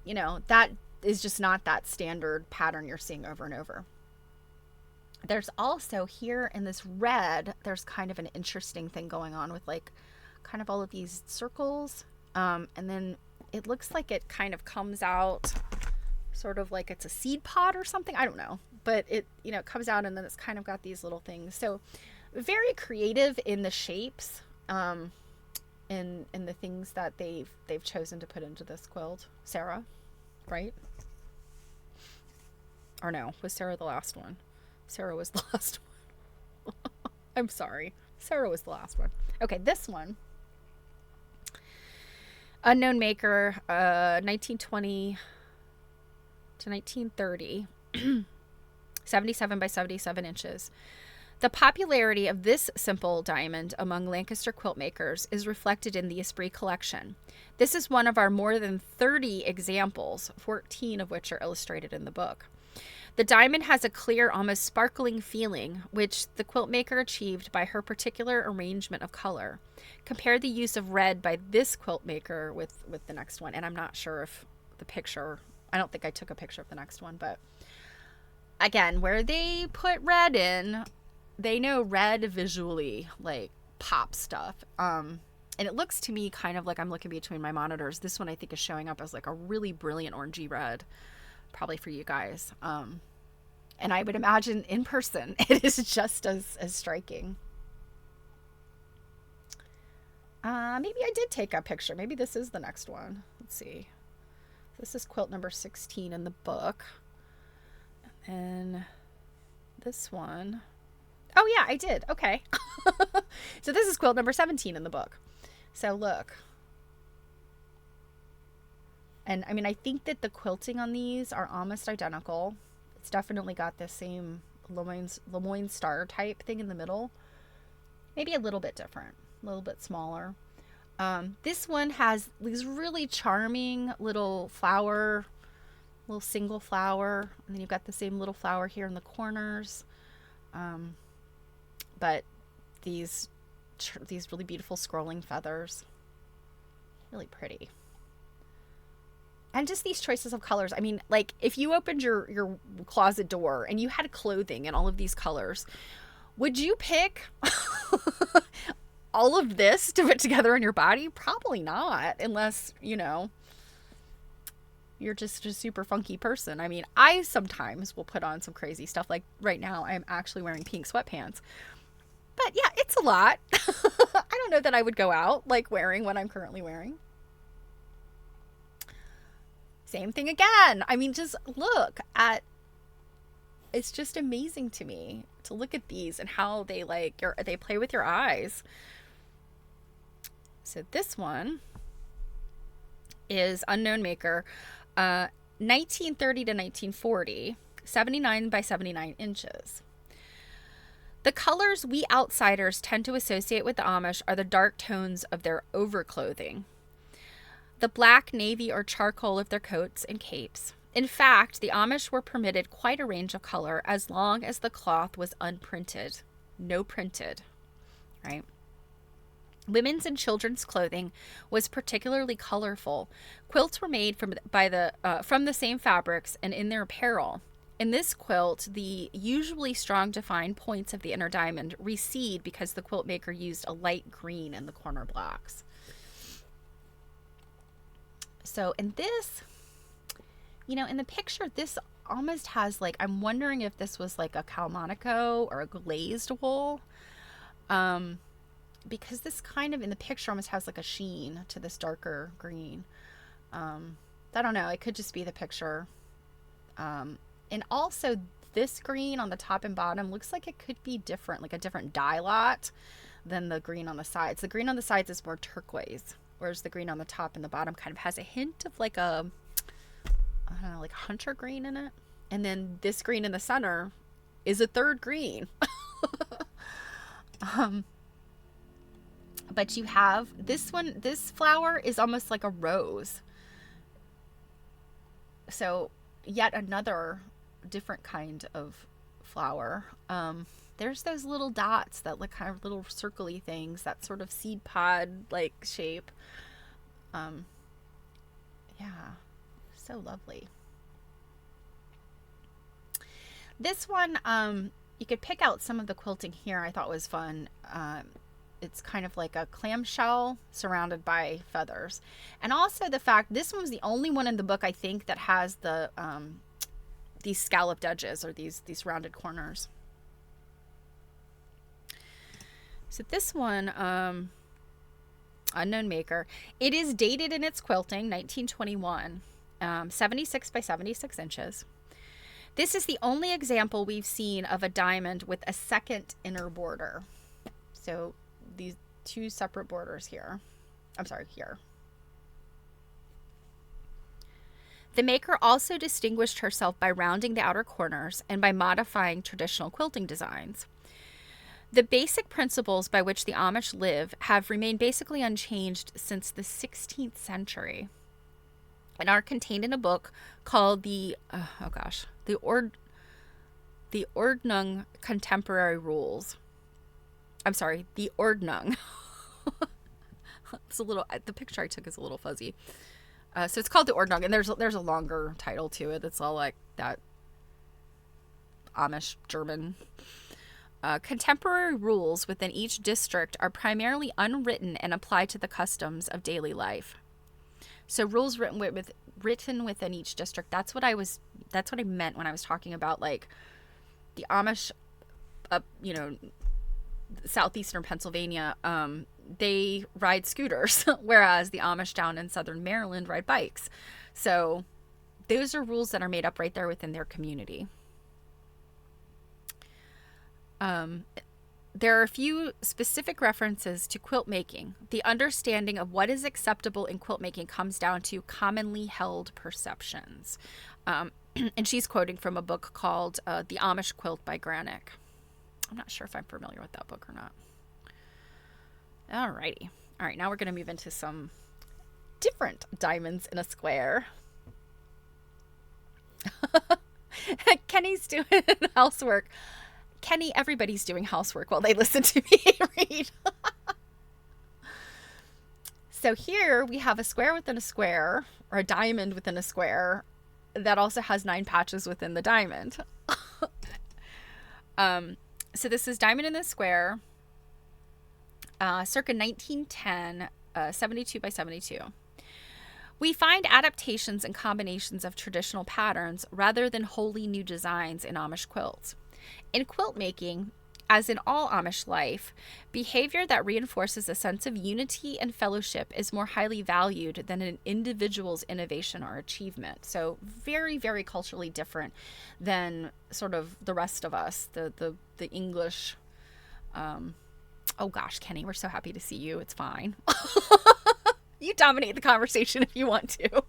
you know, that is just not that standard pattern you're seeing over and over. There's also here in this red, there's kind of an interesting thing going on with like kind of all of these circles, and then it looks like it kind of comes out sort of like it's a seed pod or something. I don't know, but it, you know, it comes out and then it's kind of got these little things. So very creative in the shapes, in the things that they've chosen to put into this quilt. Sarah, right? Or no, was Sarah the last one? Sarah was the last one. I'm sorry. Sarah was the last one. Okay, this one. Unknown maker, 1920 to 1930, 77 by 77 inches. The popularity of this simple diamond among Lancaster quilt makers is reflected in the Esprit Collection. This is one of our more than 30 examples, 14 of which are illustrated in the book. The diamond has a clear, almost sparkling feeling, which the quilt maker achieved by her particular arrangement of color. Compare the use of red by this quilt maker with the next one. And I'm not sure if the picture, I don't think I took a picture of the next one, but again, where they put red in, they know red visually, like, pop stuff. And it looks to me kind of like I'm looking between my monitors. This one I think is showing up as like a really brilliant orangey red, probably for you guys. And I would imagine in person it is just as striking. Maybe I did take a picture. Maybe this is the next one. Let's see. This is quilt number 16 in the book. And then this one. Oh yeah, I did. Okay. So this is quilt number 17 in the book. So look. And I mean, I think that the quilting on these are almost identical. It's definitely got the same Lemoyne star type thing in the middle. Maybe a little bit different, a little bit smaller. This one has these really charming little flower, little single flower. And then you've got the same little flower here in the corners. But these really beautiful scrolling feathers, really pretty. And just these choices of colors. I mean, like if you opened your closet door and you had clothing in all of these colors, would you pick all of this to put together on your body? Probably not, unless, you know, you're just a super funky person. I mean, I sometimes will put on some crazy stuff. Like right now, I'm actually wearing pink sweatpants. But yeah, it's a lot. I don't know that I would go out like wearing what I'm currently wearing. Same thing again. I mean, just look at, it's just amazing to me to look at these and how they they play with your eyes. So this one is unknown maker, 1930 to 1940, 79 by 79 inches. The colors we outsiders tend to associate with the Amish are the dark tones of their overclothing. the black, navy, or charcoal of their coats and capes. In fact, the Amish were permitted quite a range of color as long as the cloth was unprinted. No printed, right? Women's and children's clothing was particularly colorful. Quilts were made from the same fabrics and in their apparel. In this quilt, the usually strong defined points of the inner diamond recede because the quilt maker used a light green in the corner blocks. So in this, in the picture, this almost has like, I'm wondering if this was like a Calmonico or a glazed wool. Because this kind of in the picture almost has like a sheen to this darker green. I don't know. It could just be the picture. And also this green on the top and bottom looks like it could be different, like a different dye lot than the green on the sides. The green on the sides is more turquoise, whereas the green on the top and the bottom kind of has a hint of like a, I don't know, like hunter green in it. And then this green in the center is a third green. But you have this one, this flower is almost like a rose. So yet another different kind of flower. There's those little dots that look kind of little circly things, that sort of seed pod like shape. Yeah, so lovely. This one, you could pick out some of the quilting here. I thought was fun. It's kind of like a clamshell surrounded by feathers. And also the fact, this one was the only one in the book, I think, that has the these scalloped edges or these rounded corners. So this one, unknown maker, it is dated in its quilting, 1921, 76 by 76 inches. This is the only example we've seen of a diamond with a second inner border. So these two separate borders here. I'm sorry, here. The maker also distinguished herself by rounding the outer corners and by modifying traditional quilting designs. The basic principles by which the Amish live have remained basically unchanged since the 16th century and are contained in a book called the Ordnung Contemporary Rules. I'm sorry, the Ordnung. It's a little, the picture I took is a little fuzzy. So it's called the Ordnung, and there's a longer title to it. It's all like that Amish German. Contemporary rules within each district are primarily unwritten and apply to the customs of daily life. So rules written within each district. That's what I meant when I was talking about like the Amish up, southeastern Pennsylvania, they ride scooters, whereas the Amish down in southern Maryland ride bikes. So those are rules that are made up right there within their community. There are a few specific references to quilt making. The understanding of what is acceptable in quilt making comes down to commonly held perceptions. And she's quoting from a book called The Amish Quilt by Granick. I'm not sure if I'm familiar with that book or not. Alrighty. All right, now we're going to move into some different diamonds in a square. Kenny's doing housework. Kenny, everybody's doing housework while they listen to me read. So here we have a square within a square, or a diamond within a square, that also has 9 patches within the diamond. So this is Diamond in the Square, circa 1910, 72 by 72. We find adaptations and combinations of traditional patterns rather than wholly new designs in Amish quilts. In quilt making, as in all Amish life, behavior that reinforces a sense of unity and fellowship is more highly valued than an individual's innovation or achievement. So very, very culturally different than sort of the rest of us, the English. Oh gosh, Kenny, we're so happy to see you. It's fine. You dominate the conversation if you want to.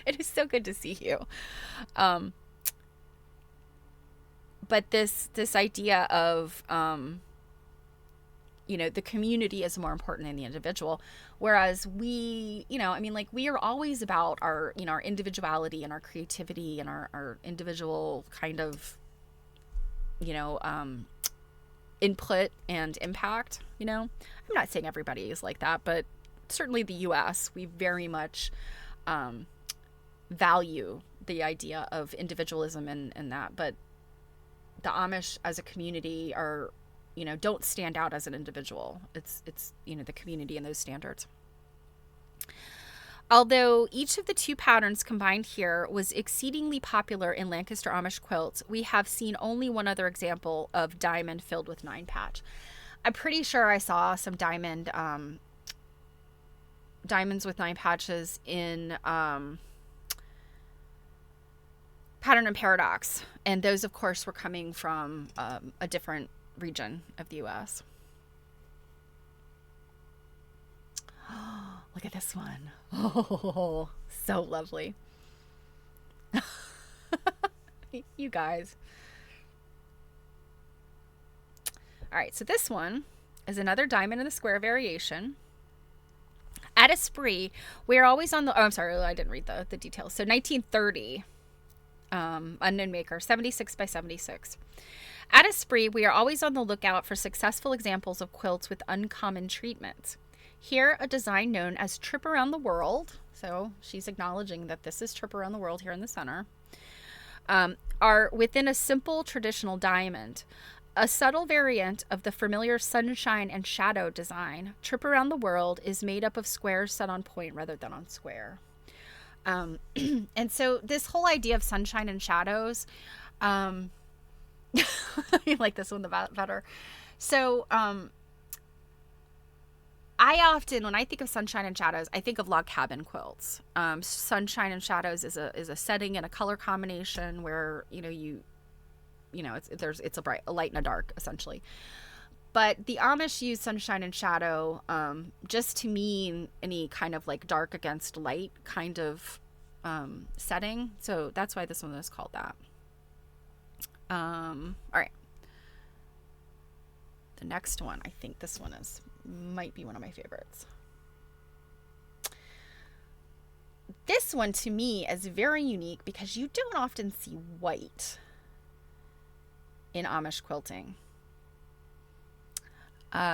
It is so good to see you. But this idea of the community is more important than the individual. Whereas we, I mean, like, we are always about our, our individuality and our creativity and our individual kind of, you know, um, input and impact. I'm not saying everybody is like that, but certainly the US, we very much value the idea of individualism and that. But the Amish as a community are, don't stand out as an individual. It's the community and those standards. Although each of the two patterns combined here was exceedingly popular in Lancaster Amish quilts, we have seen only one other example of diamond filled with 9-patch. I'm pretty sure I saw some diamonds with 9 patches in Pattern and Paradox, and those, of course, were coming from a different region of the U.S. Look at this one. Oh, so lovely. You guys. All right, so this one is another diamond in the square variation. At Esprit, we are always on the... Oh, I'm sorry, I didn't read the details. So 1930, unknown maker, 76 by 76. At Esprit, we are always on the lookout for successful examples of quilts with uncommon treatments. Here, a design known as Trip Around the World, so she's acknowledging that this is Trip Around the World here in the center, are within a simple traditional diamond. A subtle variant of the familiar sunshine and shadow design, Trip Around the World is made up of squares set on point rather than on square. And so this whole idea of sunshine and shadows, I like this one the better. So I often, when I think of sunshine and shadows, I think of log cabin quilts. Sunshine and shadows is a setting and a color combination where it's a light and a dark, essentially. But the Amish use sunshine and shadow just to mean any kind of like dark against light kind of setting. So that's why this one is called that. All right. The next one, I think this one might be one of my favorites. This one to me is very unique because you don't often see white in Amish quilting.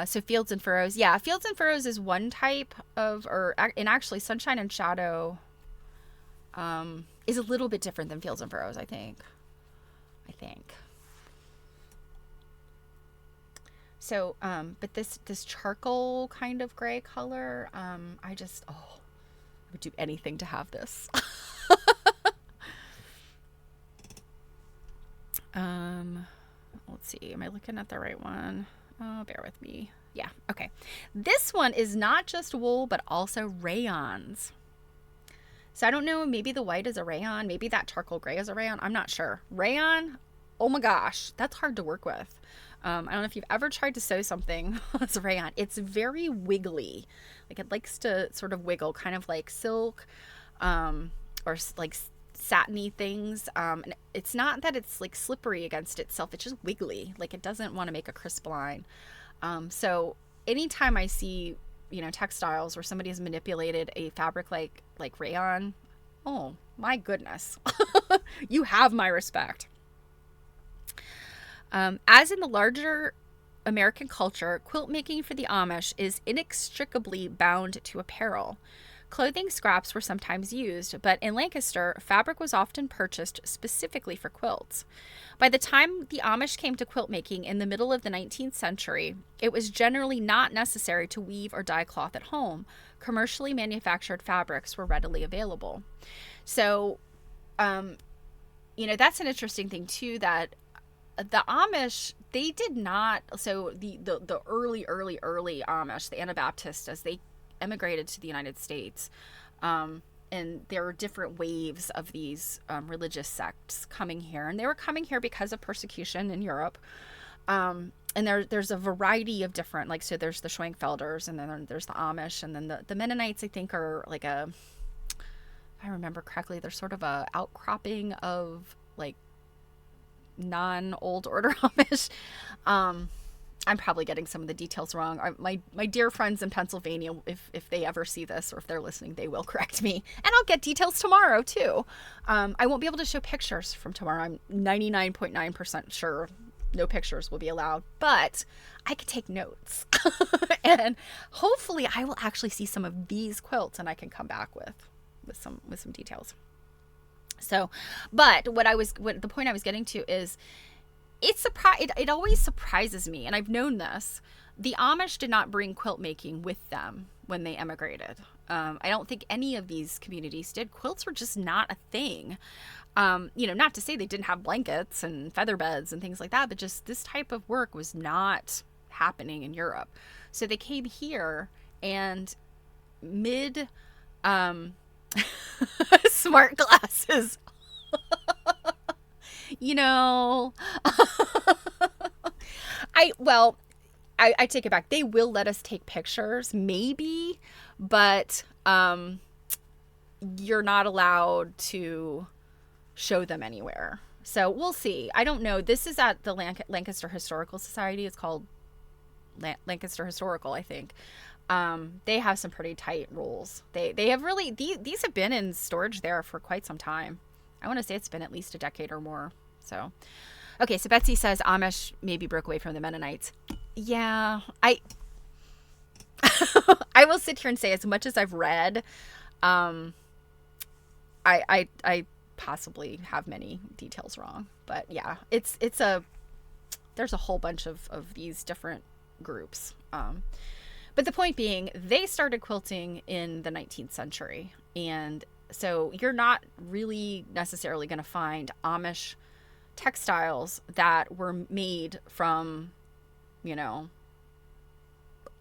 So Fields and Furrows. Yeah, Fields and Furrows is one type of, and actually Sunshine and Shadow is a little bit different than Fields and Furrows, I think. So, but this charcoal kind of gray color, I would do anything to have this. Let's see. Am I looking at the right one? Oh, bear with me. Yeah. Okay. This one is not just wool, but also rayons. So I don't know. Maybe the white is a rayon. Maybe that charcoal gray is a rayon. I'm not sure. Rayon. Oh my gosh. That's hard to work with. I don't know if you've ever tried to sew something as a rayon. It's very wiggly. Like it likes to sort of wiggle, kind of like silk, or like satiny things. And it's not that it's like slippery against itself. It's just wiggly. Like it doesn't want to make a crisp line. So anytime I see, textiles where somebody has manipulated a fabric like rayon, oh my goodness, you have my respect. As in the larger American culture, quilt making for the Amish is inextricably bound to apparel. Clothing scraps were sometimes used, but in Lancaster, fabric was often purchased specifically for quilts. By the time the Amish came to quilt making in the middle of the 19th century, it was generally not necessary to weave or dye cloth at home. Commercially manufactured fabrics were readily available. So, that's an interesting thing too, that the Amish, they did not, so the early Amish, the Anabaptists, as they emigrated to the United States, and there were different waves of these religious sects coming here, and they were coming here because of persecution in Europe, and there's a variety of different, like, so there's the Schwenkfelders, and then there's the Amish, and then the Mennonites, I think, are like if I remember correctly, they're sort of a outcropping of like non-old order Amish. I'm probably getting some of the details wrong. My dear friends in Pennsylvania, if they ever see this or if they're listening, they will correct me. And I'll get details tomorrow too. I won't be able to show pictures from tomorrow. I'm 99.9% sure no pictures will be allowed, but I could take notes. And hopefully I will actually see some of these quilts and I can come back with some details. So, but what the point I was getting to is, it always surprises me, and I've known this. The Amish did not bring quilt making with them when they emigrated. I don't think any of these communities did. Quilts were just not a thing. Not to say they didn't have blankets and feather beds and things like that, but just this type of work was not happening in Europe. So they came here, and smart glasses. I take it back. They will let us take pictures, maybe, but you're not allowed to show them anywhere. So we'll see. I don't know. This is at the Lancaster Historical Society. It's called Lancaster Historical, I think. They have some pretty tight rules. They have really, these have been in storage there for quite some time. I want to say it's been at least a decade or more. So, okay. So Betsy says Amish maybe broke away from the Mennonites. Yeah, I will sit here and say, as much as I've read, I possibly have many details wrong, but yeah, there's a whole bunch of these different groups. But the point being, they started quilting in the 19th century, and so you're not really necessarily going to find Amish textiles that were made from,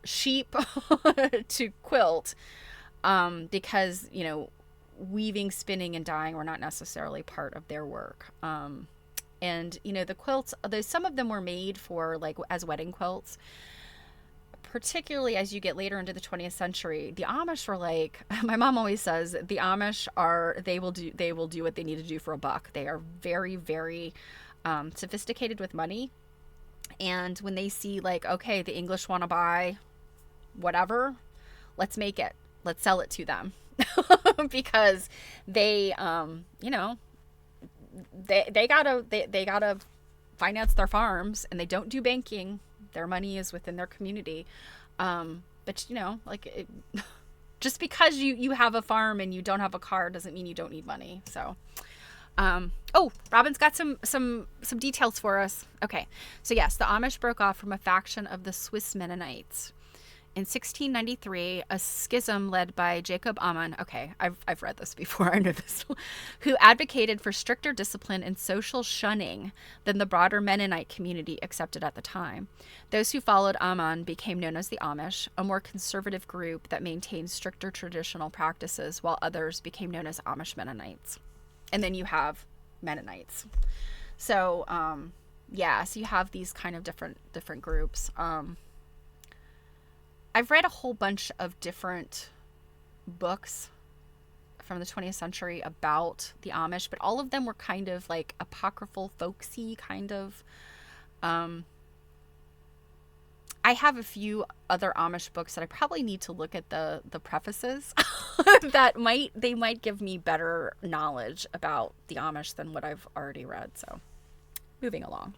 sheep to quilt, because, weaving, spinning, and dyeing were not necessarily part of their work. And, the quilts, though some of them were made for as wedding quilts, particularly as you get later into the 20th century, the Amish were my mom always says, the Amish they will do what they need to do for a buck. They are very, very sophisticated with money. And when they see okay, the English want to buy whatever, let's make it. Let's sell it to them. Because they gotta finance their farms, and they don't do banking. Their money is within their community. But just because you have a farm and you don't have a car doesn't mean you don't need money. So, Robin's got some details for us. Okay. So yes, the Amish broke off from a faction of the Swiss Mennonites. In 1693, a schism led by Jacob Amann, okay, I've read this before, I know this, who advocated for stricter discipline and social shunning than the broader Mennonite community accepted at the time. Those who followed Amann became known as the Amish, a more conservative group that maintained stricter traditional practices, while others became known as Amish Mennonites. And then you have Mennonites. So, so you have these kind of different groups. I've read a whole bunch of different books from the 20th century about the Amish, but all of them were kind of apocryphal, folksy kind of. I have a few other Amish books that I probably need to look at the prefaces that might give me better knowledge about the Amish than what I've already read. So, moving along.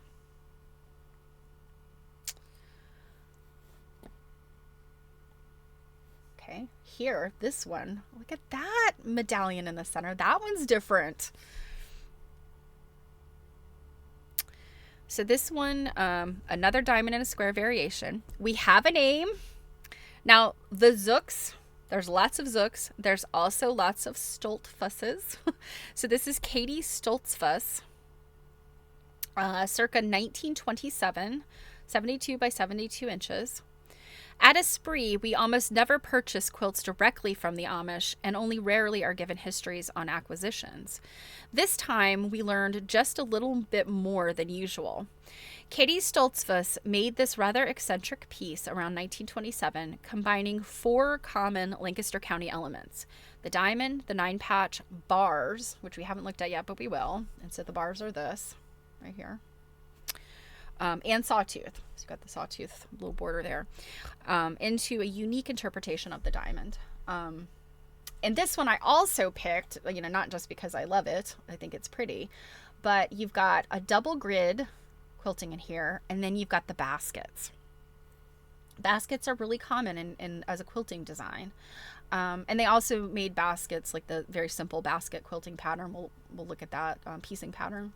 Okay, here, this one. Look at that medallion in the center. That one's different. So this one, another diamond in a square variation. We have a name. Now, the Zooks, there's lots of Zooks. There's also lots of Stoltzfusses. So this is Katie Stoltzfus, circa 1927, 72 by 72 inches. At Esprit, we almost never purchase quilts directly from the Amish and only rarely are given histories on acquisitions. This time, we learned just a little bit more than usual. Katie Stoltzfus made this rather eccentric piece around 1927, combining 4 common Lancaster County elements: the diamond, the 9-patch, bars, which we haven't looked at yet, but we will. And so the bars are this, right here. and sawtooth. So you've got the sawtooth little border there, into a unique interpretation of the diamond. And this one I also picked, not just because I love it, I think it's pretty, but you've got a double grid quilting in here, and then you've got the baskets. Baskets are really common in as a quilting design. And they also made baskets, like the very simple basket quilting pattern. We'll look at that piecing pattern.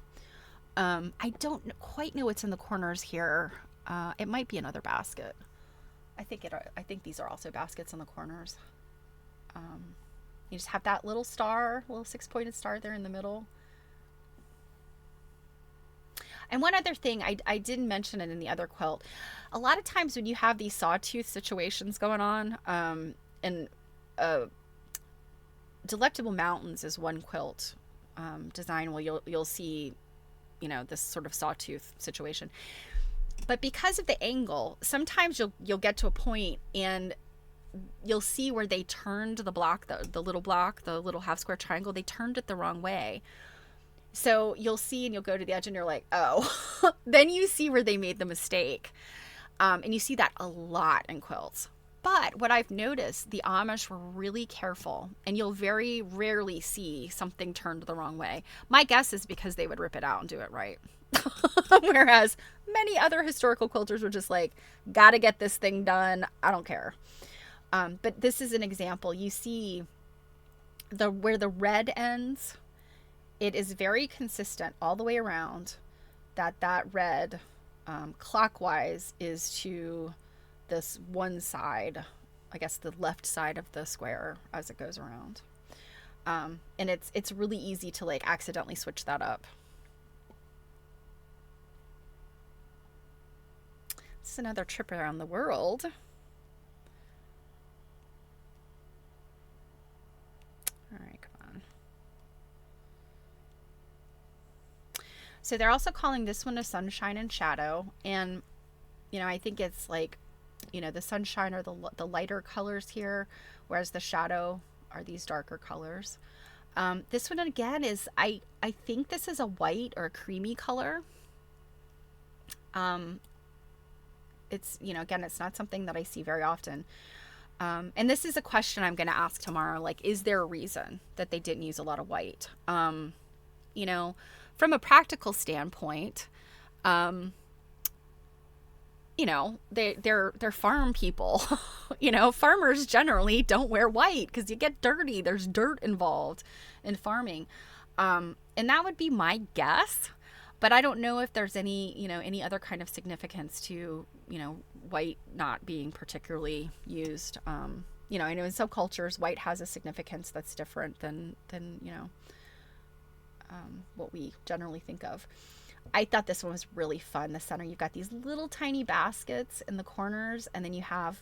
I don't quite know what's in the corners here. It might be another basket. I think these are also baskets in the corners. You just have that little star, little 6-pointed star there in the middle. And one other thing, I didn't mention it in the other quilt. A lot of times when you have these sawtooth situations going on, and Delectable Mountains is one quilt design where you'll see, this sort of sawtooth situation. But because of the angle, sometimes you'll get to a point and you'll see where they turned the block, the little half square triangle, they turned it the wrong way. So you'll see and you'll go to the edge and you're like, oh, then you see where they made the mistake. And you see that a lot in quilts. But what I've noticed, the Amish were really careful, and you'll very rarely see something turned the wrong way. My guess is because they would rip it out and do it right. Whereas many other historical quilters were just like, gotta get this thing done, I don't care. But this is an example. You see where the red ends, it is very consistent all the way around that red clockwise is to this one side, I guess the left side of the square as it goes around. And it's really easy to like accidentally switch that up. This is another trip around the world. All right, come on. So they're also calling this one a sunshine and shadow. And, I think it's like, the sunshine are the lighter colors here, whereas the shadow are these darker colors. This one again is, I think this is a white or a creamy color. It's, again, it's not something that I see very often. And this is a question I'm going to ask tomorrow. Like, is there a reason that they didn't use a lot of white? From a practical standpoint, they're farm people. Farmers generally don't wear white because you get dirty. There's dirt involved in farming. And that would be my guess. But I don't know if there's any other kind of significance to, white not being particularly used. I know in some cultures, white has a significance that's different than what we generally think of. I thought this one was really fun. The center, you've got these little tiny baskets in the corners, and then you have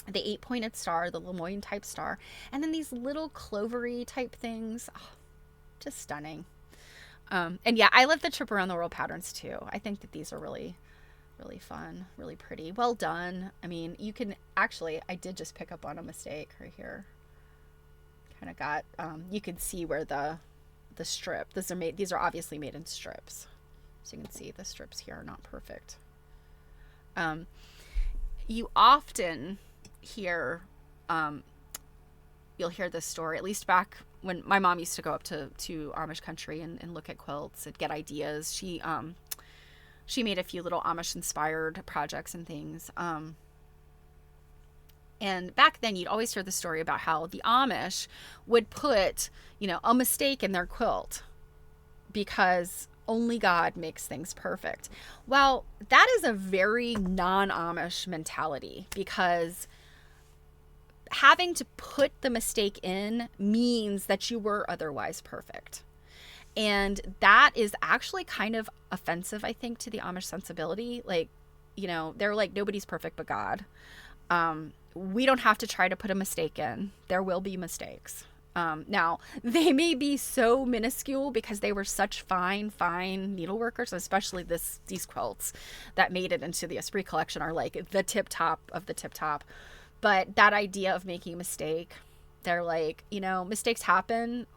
the 8-pointed star, the Lemoyne type star, and then these little clovery type things. Oh, just stunning. And yeah, I love the trip around the world patterns too. I think that these are really, really fun, really pretty. Well done. I mean, you can actually, I did just pick up on a mistake right here. Kind of got, you can see where the strip, these are obviously made in strips. So you can see the strips here are not perfect. You often hear, you'll hear this story, at least back when my mom used to go up to Amish country and look at quilts and get ideas. She made a few little Amish inspired projects and things. And back then you'd always hear the story about how the Amish would put, a mistake in their quilt because only God makes things perfect. Well, that is a very non-Amish mentality, because having to put the mistake in means that you were otherwise perfect. And that is actually kind of offensive, I think, to the Amish sensibility. Like, they're like, nobody's perfect but God. We don't have to try to put a mistake in. There will be mistakes. Now, they may be so minuscule because they were such fine needleworkers, especially these quilts that made it into the Esprit collection are like the tip top of the tip top. But that idea of making a mistake, they're like, mistakes happen.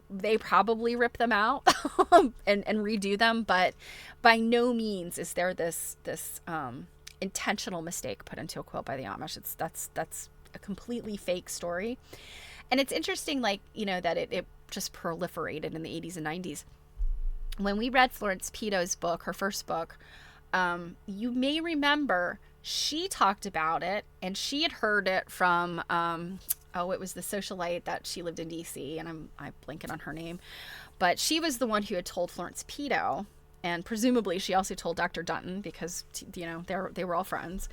they probably rip them out and redo them, but by no means is there this intentional mistake put into a quilt by the Amish. That's a completely fake story. And it's interesting, like, that it just proliferated in the 80s and 90s. When we read Florence Pito's book, her first book, you may remember she talked about it, and she had heard it from, it was the socialite that she lived in DC, and I'm blanking on her name, but she was the one who had told Florence Pito, and presumably she also told Dr. Dunton, because, they were all friends.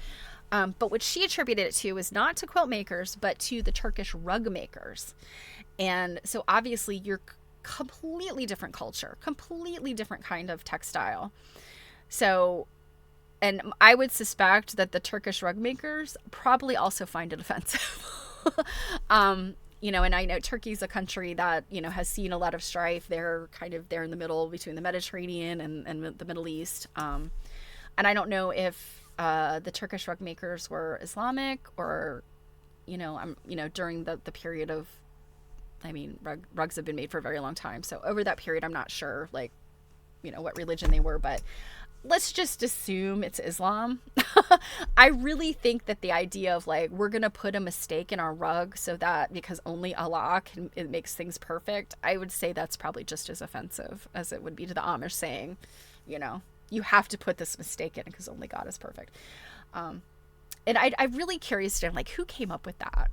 But what she attributed it to was not to quilt makers, but to the Turkish rug makers. And so obviously you're completely different culture, completely different kind of textile. So, and I would suspect that the Turkish rug makers probably also find it offensive. And I know Turkey's a country that, has seen a lot of strife. They're in the middle between the Mediterranean and the Middle East. And I don't know if the Turkish rug makers were Islamic or, during the period of, rugs have been made for a very long time. So over that period, I'm not sure, what religion they were, but let's just assume it's Islam. I really think that the idea of we're going to put a mistake in our rug so that because only Allah it makes things perfect, I would say that's probably just as offensive as it would be to the Amish saying, you have to put this mistake in because only God is perfect. And I'm really curious to know, who came up with that?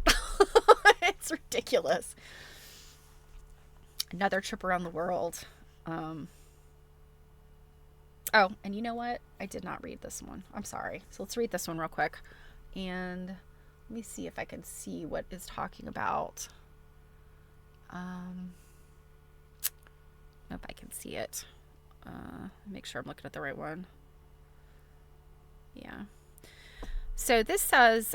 It's ridiculous. Another trip around the world. Oh, and you know what? I did not read this one. I'm sorry. So let's read this one real quick. And let me see if I can see what it's talking about. If I can see it. Make sure I'm looking at the right one. Yeah. So this says,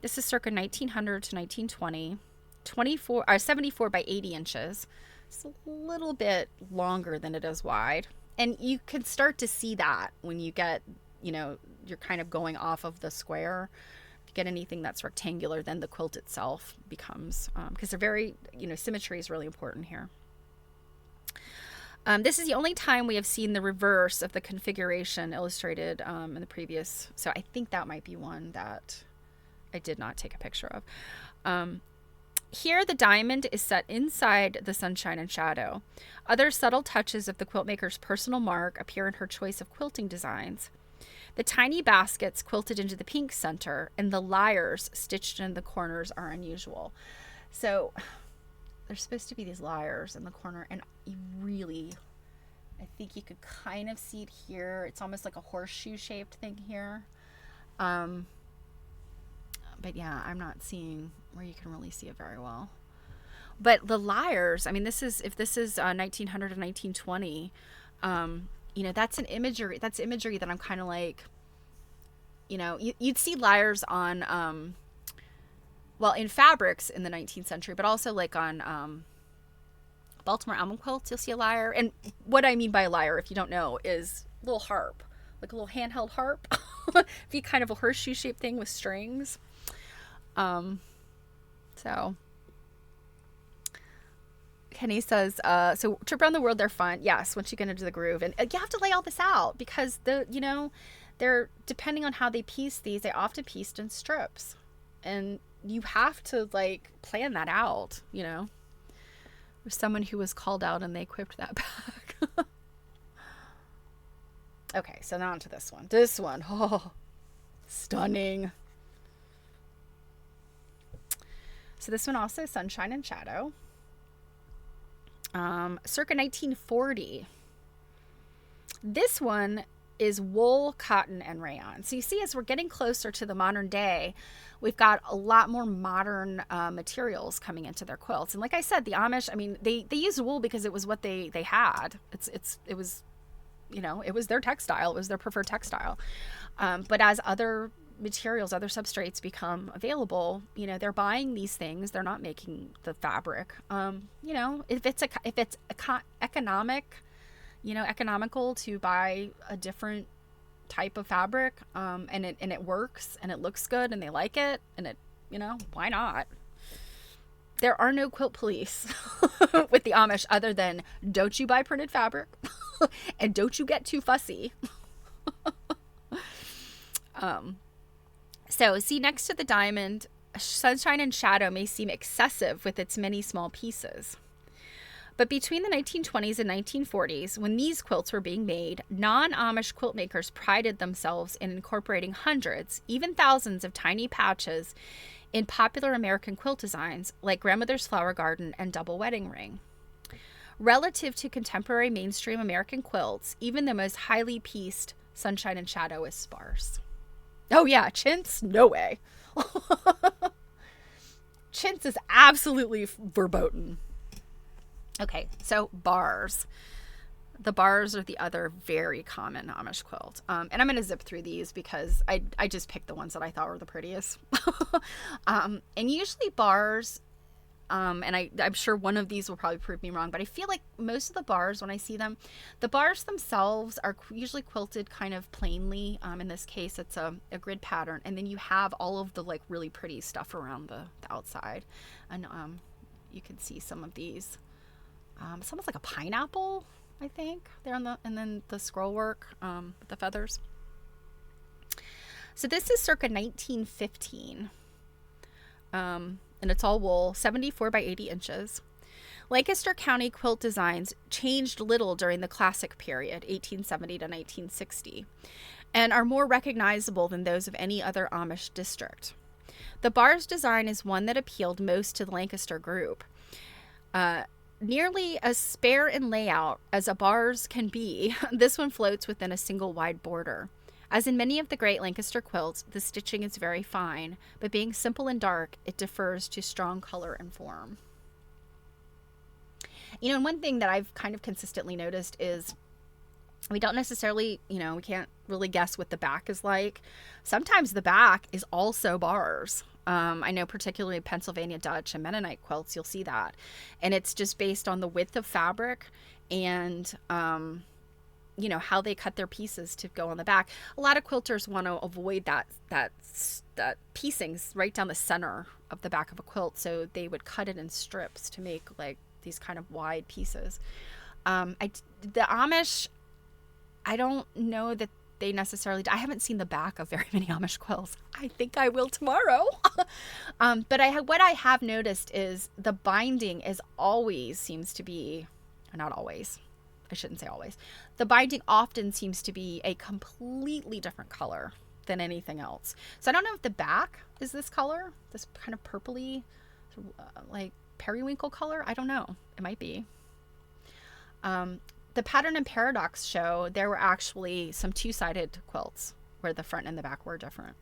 this is circa 1900 to 1920, 74 by 80 inches. It's a little bit longer than it is wide. And you can start to see that when you get, you're kind of going off of the square. If you get anything that's rectangular, then the quilt itself becomes, because they're very, symmetry is really important here. This is the only time we have seen the reverse of the configuration illustrated in the previous. So I think that might be one that I did not take a picture of. Here, the diamond is set inside the sunshine and shadow. Other subtle touches of the quilt maker's personal mark appear in her choice of quilting designs. The tiny baskets quilted into the pink center and the lyres stitched in the corners are unusual. So there's supposed to be these lyres in the corner, and you really, I think you could kind of see it here. It's almost like a horseshoe shaped thing here. But yeah, I'm not seeing where you can really see it very well. But the lyres, this is, if this is 1900 to 1920, that's imagery that I'm kind of like, you'd see lyres on, in fabrics in the 19th century, but also on Baltimore almond quilts, you'll see a lyre. And what I mean by a lyre, if you don't know, is a little harp, like a little handheld harp. Be kind of a horseshoe shaped thing with strings. So Kenny says, so trip around the world, they're fun. Yes, once you get into the groove, and you have to lay all this out because they're depending on how they piece these, they often pieced in strips, and you have to plan that out. There's someone who was called out and they equipped that back. Okay, so now on to this one. This one, oh, stunning. So this one also is sunshine and shadow. Circa 1940. This one is wool, cotton, and rayon. So you see, as we're getting closer to the modern day, we've got a lot more modern materials coming into their quilts. And like I said, the Amish, they used wool because it was what they had. It was, it was their textile. It was their preferred textile. But as other materials, other substrates become available, they're buying these things. They're not making the fabric. If it's economical to buy a different type of fabric, and it works and it looks good and they like it, and it, why not? there are no quilt police with the Amish other than don't you buy printed fabric and don't you get too fussy. So see, next to the diamond, sunshine and shadow may seem excessive with its many small pieces. But between the 1920s and 1940s, when these quilts were being made, non-Amish quilt makers prided themselves in incorporating hundreds, even thousands of tiny patches in popular American quilt designs like Grandmother's Flower Garden and Double Wedding Ring. Relative to contemporary mainstream American quilts, even the most highly pieced sunshine and shadow is sparse. Oh yeah, chintz? No way. Chintz is absolutely verboten. Okay, so bars. The bars are the other very common Amish quilt. And I'm going to zip through these because I just picked the ones that I thought were the prettiest. And usually bars, and I'm sure one of these will probably prove me wrong, but I feel like most of the bars, when I see them, the bars themselves are usually quilted kind of plainly. In this case, it's a grid pattern. And then you have all of the like really pretty stuff around the outside. And you can see some of these. It's almost like a pineapple, I think. They're on the, and then the scroll work with the feathers. So this is circa 1915. And it's all wool, 74 by 80 inches. Lancaster County quilt designs changed little during the Classic period, 1870 to 1960, and are more recognizable than those of any other Amish district. The bars design is one that appealed most to the Lancaster group. Nearly as spare in layout as a bar's can be, this one floats within a single wide border. As in many of the great Lancaster quilts, the stitching is very fine, but being simple and dark, it defers to strong color and form. You know, and one thing that I've kind of consistently noticed is we don't necessarily, we can't really guess what the back is like. Sometimes the back is also bars. I know particularly Pennsylvania Dutch and Mennonite quilts, you'll see that. And it's just based on the width of fabric and, how they cut their pieces to go on the back. A lot of quilters want to avoid that piecings right down the center of the back of a quilt. So they would cut it in strips to make like these kind of wide pieces. The Amish, I don't know that they necessarily, I haven't seen the back of very many Amish quilts. I think I will tomorrow. But what I have noticed is the binding seems to be, not always, I shouldn't say always. The binding often seems to be a completely different color than anything else. So I don't know if the back is this color, this kind of purpley, like periwinkle color. I don't know. It might be. The Pattern and Paradox show, there were actually some two-sided quilts where the front and the back were different.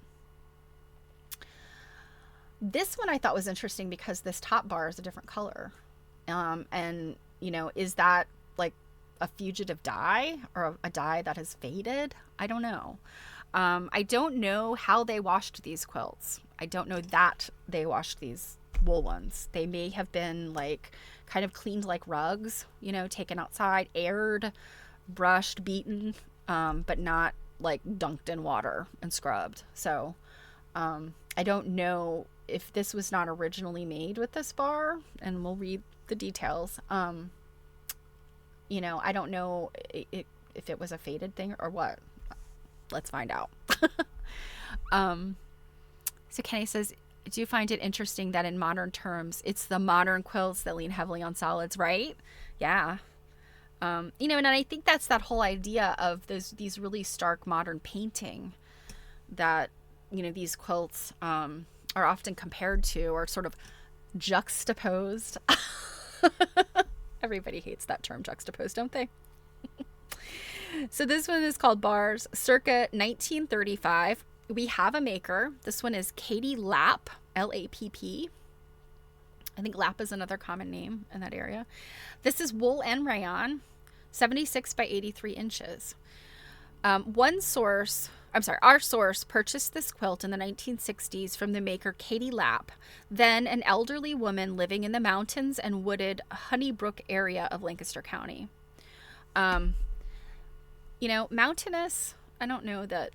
This one I thought was interesting because this top bar is a different color. And, is that like a fugitive dye or a dye that has faded? I don't know. I don't know how they washed these quilts. I don't know that they washed these wool ones. They may have been like kind of cleaned like rugs, taken outside, aired, brushed, beaten, but not like dunked in water and scrubbed. So I don't know if this was not originally made with this bar, and we'll read the details. I don't know if it was a faded thing or what. Let's find out. So Kenny says, do you find it interesting that in modern terms, it's the modern quilts that lean heavily on solids, right? Yeah. And I think that's that whole idea of these really stark modern painting that, these quilts are often compared to or sort of juxtaposed. Everybody hates that term juxtaposed, don't they? So this one is called Bars, circa 1935. We have a maker. This one is Katie Lapp, L-A-P-P. I think Lapp is another common name in that area. This is wool and rayon, 76 by 83 inches. Our source purchased this quilt in the 1960s from the maker Katie Lapp, then an elderly woman living in the mountains and wooded Honeybrook area of Lancaster County. Mountainous, I don't know that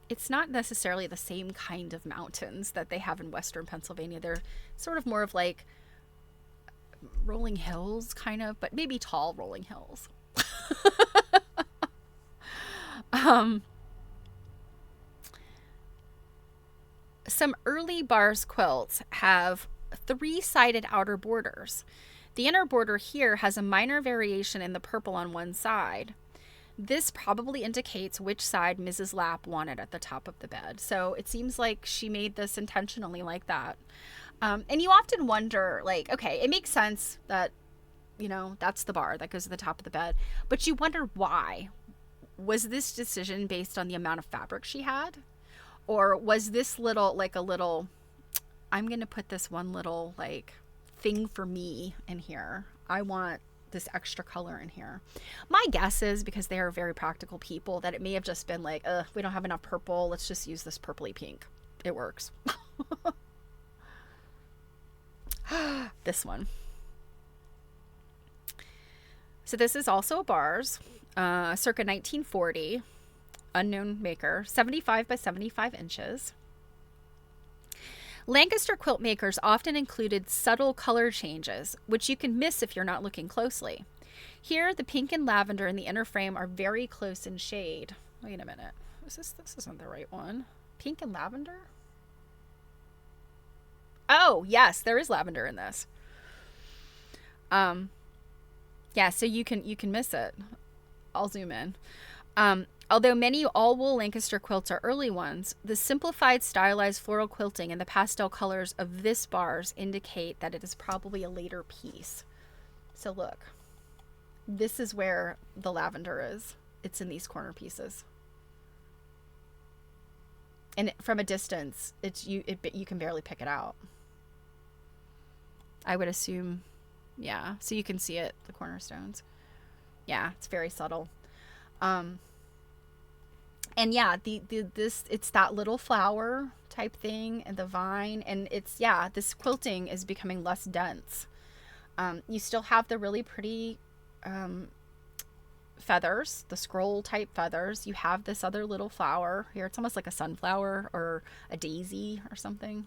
it's not necessarily the same kind of mountains that they have in Western Pennsylvania. They're sort of more of like rolling hills kind of, but maybe tall rolling hills. Some early bars quilts have 3-sided outer borders. The inner border here has a minor variation in the purple on one side. This probably indicates which side Mrs. Lapp wanted at the top of the bed. So it seems like she made this intentionally like that. And you often wonder, like, okay, it makes sense that, you know, that's the bar that goes to the top of the bed. But you wonder why. Was this decision based on the amount of fabric she had? Or was this little, like a little, I'm going to put this one little, like, thing for me in here. I want this extra color in here. My guess is, because they are very practical people, that it may have just been like, we don't have enough purple. Let's just use this purpley pink. It works. This one. So this is also a bars, circa 1940, unknown maker, 75 by 75 inches. Lancaster quilt makers often included subtle color changes, which you can miss if you're not looking closely. Here, the pink and lavender in the inner frame are very close in shade. Wait a minute. This isn't the right one. Pink and lavender? Oh, yes, there is lavender in this. Yeah, so you can miss it. I'll zoom in. Although many all-wool Lancaster quilts are early ones, the simplified stylized floral quilting and the pastel colors of this bars indicate that it is probably a later piece. So look, this is where the lavender is. It's in these corner pieces. And from a distance, you can barely pick it out. I would assume, yeah. So you can see it, the cornerstones. Yeah, it's very subtle. And yeah, it's that little flower type thing and the vine, and this quilting is becoming less dense. You still have the really pretty feathers, the scroll type feathers. You have this other little flower here. It's almost like a sunflower or a daisy or something.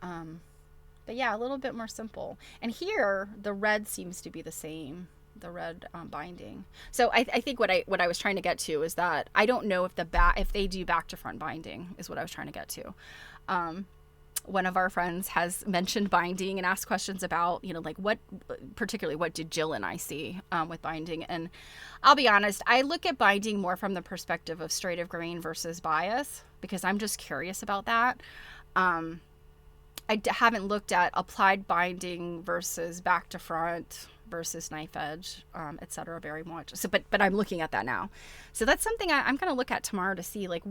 But yeah, a little bit more simple. And here, the red seems to be the same. The red binding. So I think what I was trying to get to is that I don't know if they do back to front binding is what I was trying to get to. One of our friends has mentioned binding and asked questions about, like what did Jill and I see with binding. And I'll be honest, I look at binding more from the perspective of straight of grain versus bias, because I'm just curious about that. I haven't looked at applied binding versus back to front versus knife edge, etc. very much. So, but I'm looking at that now. So that's something I'm going to look at tomorrow to see, like,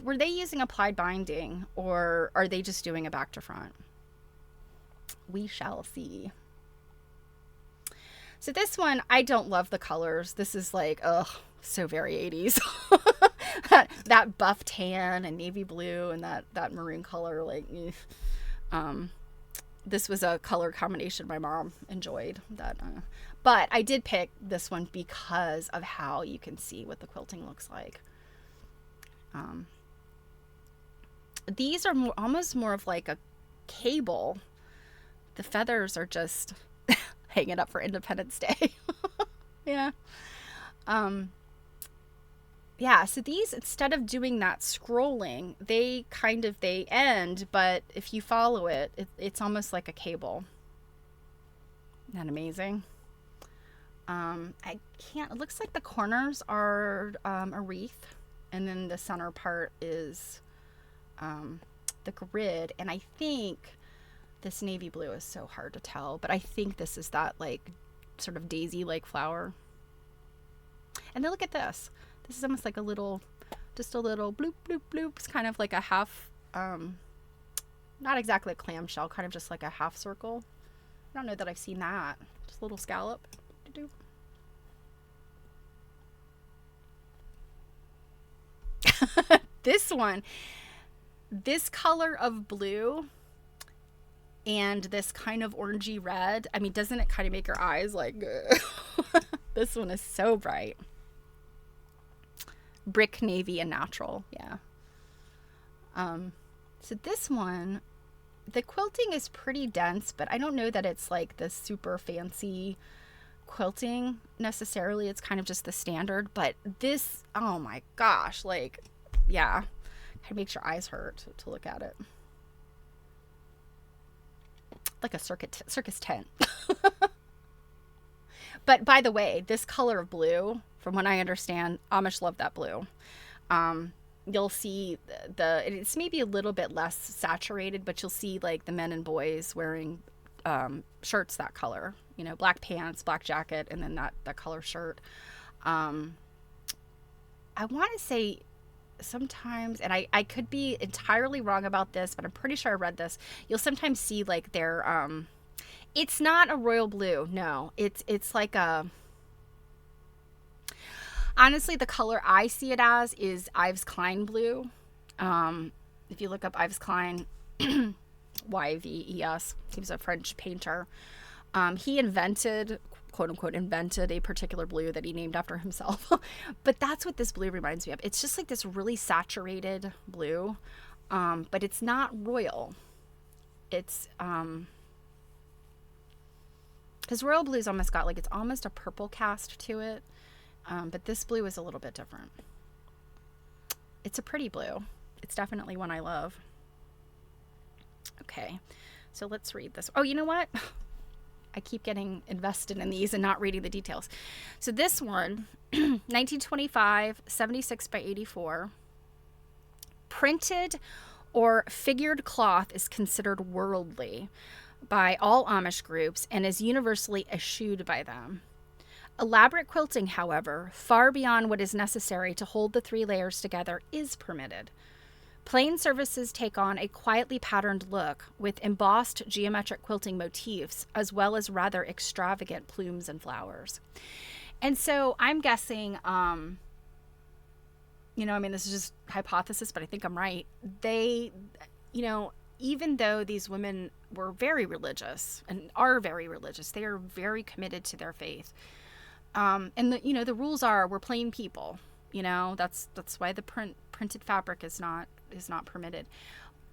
were they using applied binding, or are they just doing a back to front? We shall see. So this one, I don't love the colors. This is like, so very 80s. that buff tan and navy blue and that maroon color, like, this was a color combination my mom enjoyed. But I did pick this one because of how you can see what the quilting looks like. These are almost more of like a cable. The feathers are just hanging up for Independence Day. Yeah. Yeah, so these, instead of doing that scrolling, they end, but if you follow it's almost like a cable. Isn't that amazing? It looks like the corners are a wreath, and then the center part is the grid, and I think this navy blue is so hard to tell, but I think this is that, like, sort of daisy-like flower. And then look at this. This is almost like just a little bloop, bloop, bloop. It's kind of like a half, not exactly a clamshell, kind of just like a half circle. I don't know that I've seen that. Just a little scallop. This one, this color of blue and this kind of orangey red, I mean, doesn't it kind of make your eyes like, this one is so bright. Brick, navy, and natural. Yeah. So this one The quilting is pretty dense, but I don't know that it's like the super fancy quilting necessarily. It's kind of just the standard. But this, oh my gosh, like, yeah, it makes your eyes hurt to look at it. Like a circus tent. But by the way, this color of blue, from what I understand, Amish love that blue. You'll see it's maybe a little bit less saturated, but you'll see like the men and boys wearing shirts that color, you know, black pants, black jacket, and then that color shirt. I want to say sometimes, and I could be entirely wrong about this, but I'm pretty sure I read this. You'll sometimes see like their it's not a royal blue. No, it's like a, honestly, the color I see it as is Yves Klein blue. If you look up Yves Klein, Yves, he was a French painter. He invented, quote unquote, invented a particular blue that he named after himself. But that's what this blue reminds me of. It's just like this really saturated blue, but it's not royal. It's, because royal blue's almost got like, it's almost a purple cast to it. But this blue is a little bit different. It's a pretty blue. It's definitely one I love. Okay, so let's read this. Oh, you know what? I keep getting invested in these and not reading the details. So this one, 1925, 76 by 84. Printed or figured cloth is considered worldly by all Amish groups and is universally eschewed by them. Elaborate quilting, however, far beyond what is necessary to hold the 3 layers together, is permitted. Plain surfaces take on a quietly patterned look with embossed geometric quilting motifs, as well as rather extravagant plumes and flowers. And so I'm guessing, you know, I mean, this is just hypothesis, but I think I'm right. They, you know, even though these women were very religious and are very religious, they are very committed to their faith. And the rules are, we're plain people, you know, that's why the printed fabric is not permitted.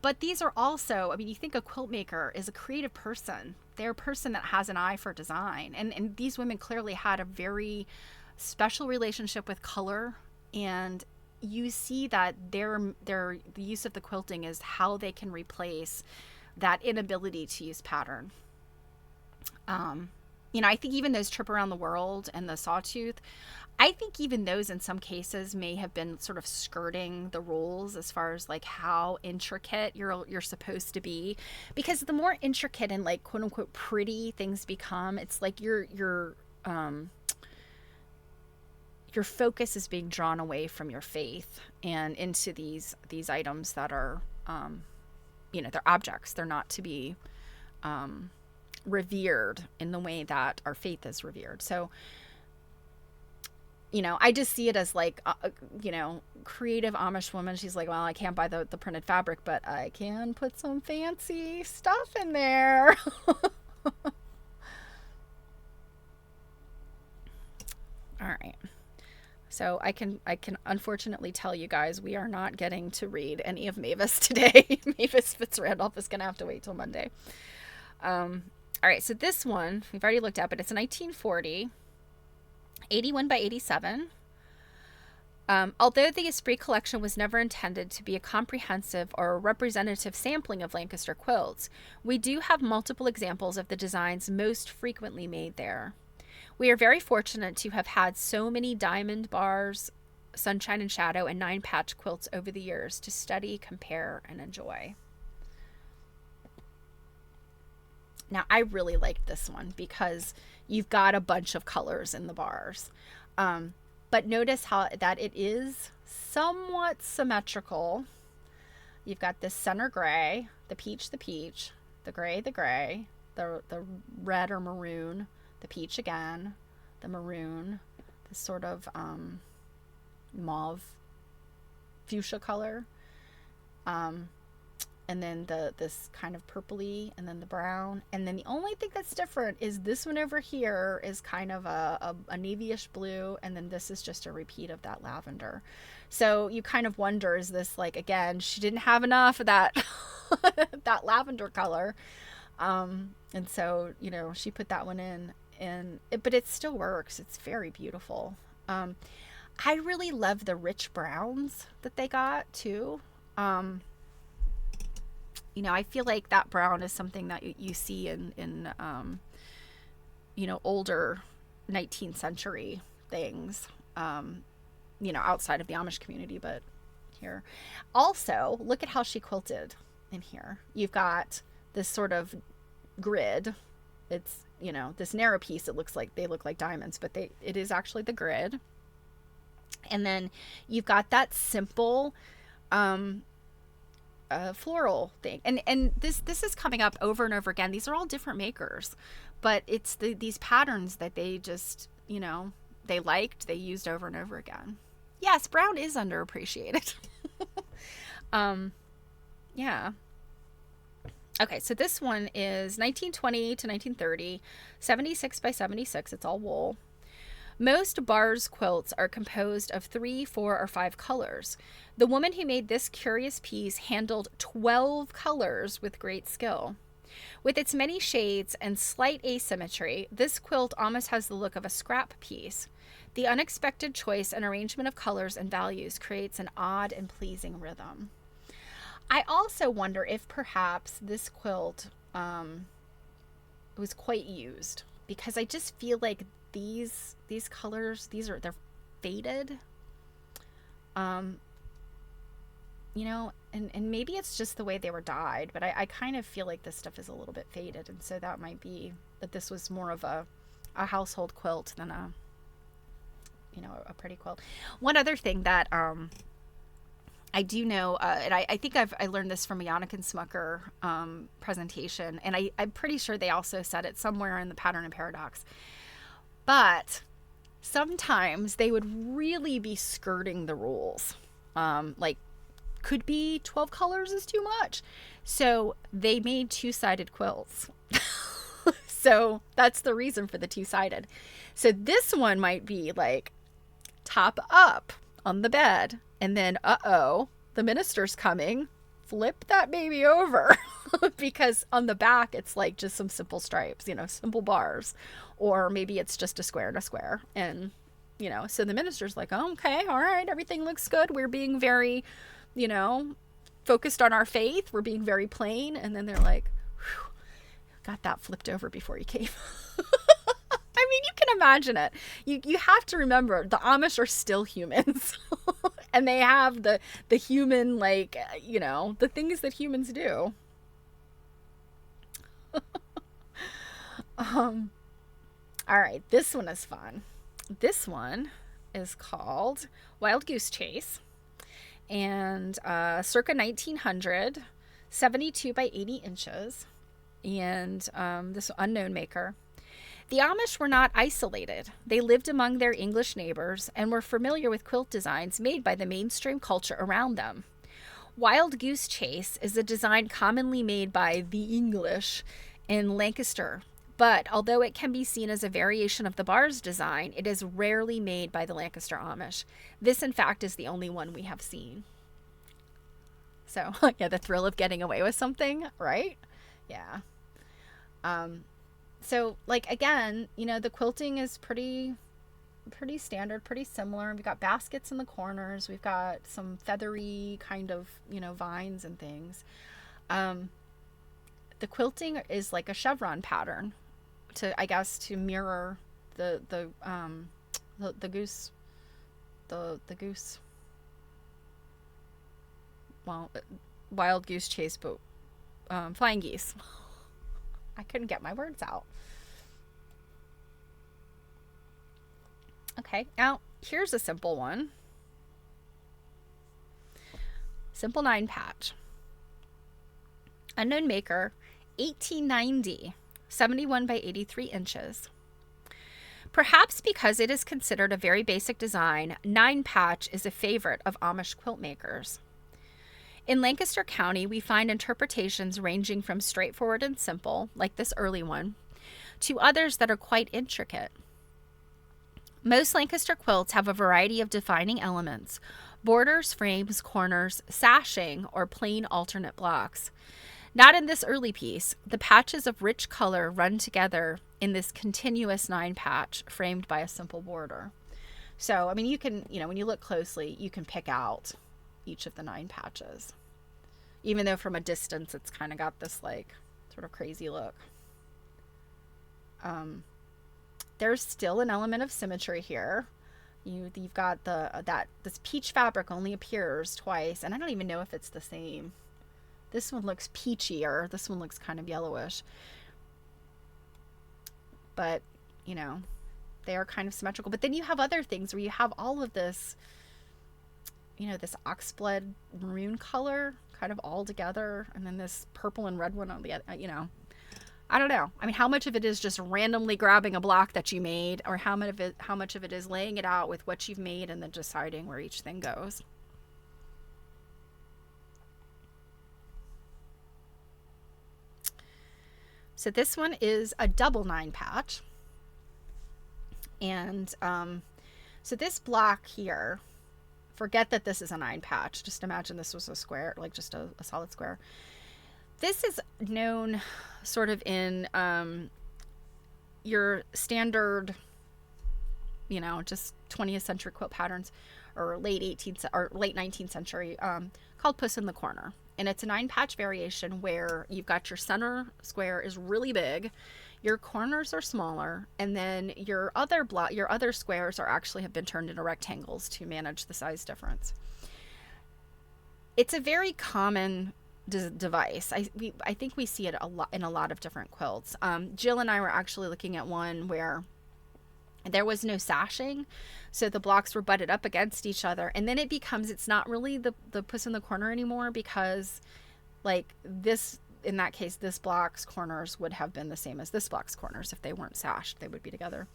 But these are also, I mean, you think a quilt maker is a creative person. They're a person that has an eye for design. And these women clearly had a very special relationship with color. And you see that the use of the quilting is how they can replace that inability to use pattern. You know, I think even those Trip Around the World and the Sawtooth, I think even those in some cases may have been sort of skirting the rules as far as like how intricate you're supposed to be, because the more intricate and like quote unquote pretty things become, it's like your focus is being drawn away from your faith and into these items that are you know, they're objects. They're not to be revered in the way that our faith is revered. So, you know, I just see it as like, you know, creative Amish woman. She's like, well, I can't buy the printed fabric, but I can put some fancy stuff in there. All right. So I can unfortunately tell you guys, we are not getting to read any of Mavis today. Mavis Fitzrandolph is going to have to wait till Monday. All right, so this one, we've already looked at, but it's a 1940, 81 by 87. Although the Esprit collection was never intended to be a comprehensive or a representative sampling of Lancaster quilts, we do have multiple examples of the designs most frequently made there. We are very fortunate to have had so many diamond bars, sunshine and shadow, and 9-patch quilts over the years to study, compare, and enjoy. Now, I really liked this one because you've got a bunch of colors in the bars. But notice how that it is somewhat symmetrical. You've got this center gray, the peach, the gray, the red or maroon, the peach again, the maroon, this sort of mauve fuchsia color. And then this kind of purpley, and then the brown. And then the only thing that's different is this one over here is kind of a navy-ish blue, and then this is just a repeat of that lavender. So you kind of wonder, is this like, again, she didn't have enough of that that lavender color. And so, she put that one in, but it still works. It's very beautiful. I really love the rich browns that they got too. I feel like that brown is something that you see in older 19th century things, outside of the Amish community, but here. Also, look at how she quilted in here. You've got this sort of grid. It's, this narrow piece, it looks like they look like diamonds, but it is actually the grid. And then you've got that simple floral thing. And this is coming up over and over again. These are all different makers, but it's these patterns that they just, they liked, they used over and over again. Yes, brown is underappreciated. Yeah. Okay, so this one is 1920 to 1930, 76 by 76. It's all wool. Most bars quilts are composed of 3, 4, or 5 colors. The woman who made this curious piece handled 12 colors with great skill. With its many shades and slight asymmetry, this quilt almost has the look of a scrap piece. The unexpected choice and arrangement of colors and values creates an odd and pleasing rhythm. I also wonder if perhaps this quilt was quite used, because I just feel like these colors, they're faded. And maybe it's just the way they were dyed, but I kind of feel like this stuff is a little bit faded, and so that might be that this was more of a household quilt than a pretty quilt. One other thing that I do know, and I think I learned this from a Yannick and Smucker presentation, and I'm pretty sure they also said it somewhere in the Pattern and Paradox, but sometimes they would really be skirting the rules. Could be 12 colors is too much. So they made two-sided quilts. So that's the reason for the two-sided. So this one might be like top up on the bed, and then, the minister's coming. Flip that baby over. Because on the back, it's like just some simple stripes, simple bars. Or maybe it's just a square and a square. And, so the minister's like, oh, okay, all right, everything looks good. We're being very, focused on our faith. We're being very plain. And then they're like, got that flipped over before you came. I mean, you can imagine it. You have to remember, the Amish are still humans. And they have the human, the things that humans do. All right, this one is fun. This one is called Wild Goose Chase, and circa 1900, 72 by 80 inches, and this unknown maker. The Amish were not isolated. They lived among their English neighbors and were familiar with quilt designs made by the mainstream culture around them. Wild Goose Chase is a design commonly made by the English in Lancaster, but although it can be seen as a variation of the Bars design, it is rarely made by the Lancaster Amish. This, in fact, is the only one we have seen. So, yeah, the thrill of getting away with something, right? Yeah. So, again, the quilting is pretty standard, pretty similar. We've got baskets in the corners. We've got some feathery kind of, vines and things. The quilting is like a chevron pattern to mirror the goose, the goose. Well, Wild Goose Chase, but flying geese. I couldn't get my words out. Okay, now here's a simple one. Simple 9 patch. Unknown maker, 1890, 71 by 83 inches. Perhaps because it is considered a very basic design, 9 patch is a favorite of Amish quilt makers. In Lancaster County, we find interpretations ranging from straightforward and simple, like this early one, to others that are quite intricate. Most Lancaster quilts have a variety of defining elements, borders, frames, corners, sashing, or plain alternate blocks. Not in this early piece. The patches of rich color run together in this continuous 9 patch framed by a simple border. So, I mean, you can, when you look closely, you can pick out each of the 9 patches. Even though from a distance, it's kind of got this like sort of crazy look. There's still an element of symmetry here. You've got this peach fabric only appears twice, and I don't even know if it's the same. This one looks peachier. This one looks kind of yellowish. But, they are kind of symmetrical. But then you have other things where you have all of this, this oxblood maroon color kind of all together, and then this purple and red one on the other, I don't know. I mean, how much of it is just randomly grabbing a block that you made, or how much of it is laying it out with what you've made and then deciding where each thing goes. So this one is a double 9 patch. And so this block here, forget that this is a 9 patch. Just imagine this was a square, like just a solid square. This is known sort of in your standard, just 20th century quilt patterns, or late 19th century, called Puss in the Corner. And it's a 9 patch variation where you've got your center square is really big, your corners are smaller, and then your other squares have been turned into rectangles to manage the size difference. It's a very common device. I think we see it a lot in a lot of different quilts. Jill and I were actually looking at one where there was no sashing, so the blocks were butted up against each other, and then it's not really the Puss in the Corner anymore, because like this, in that case, this block's corners would have been the same as this block's corners. If they weren't sashed, they would be together.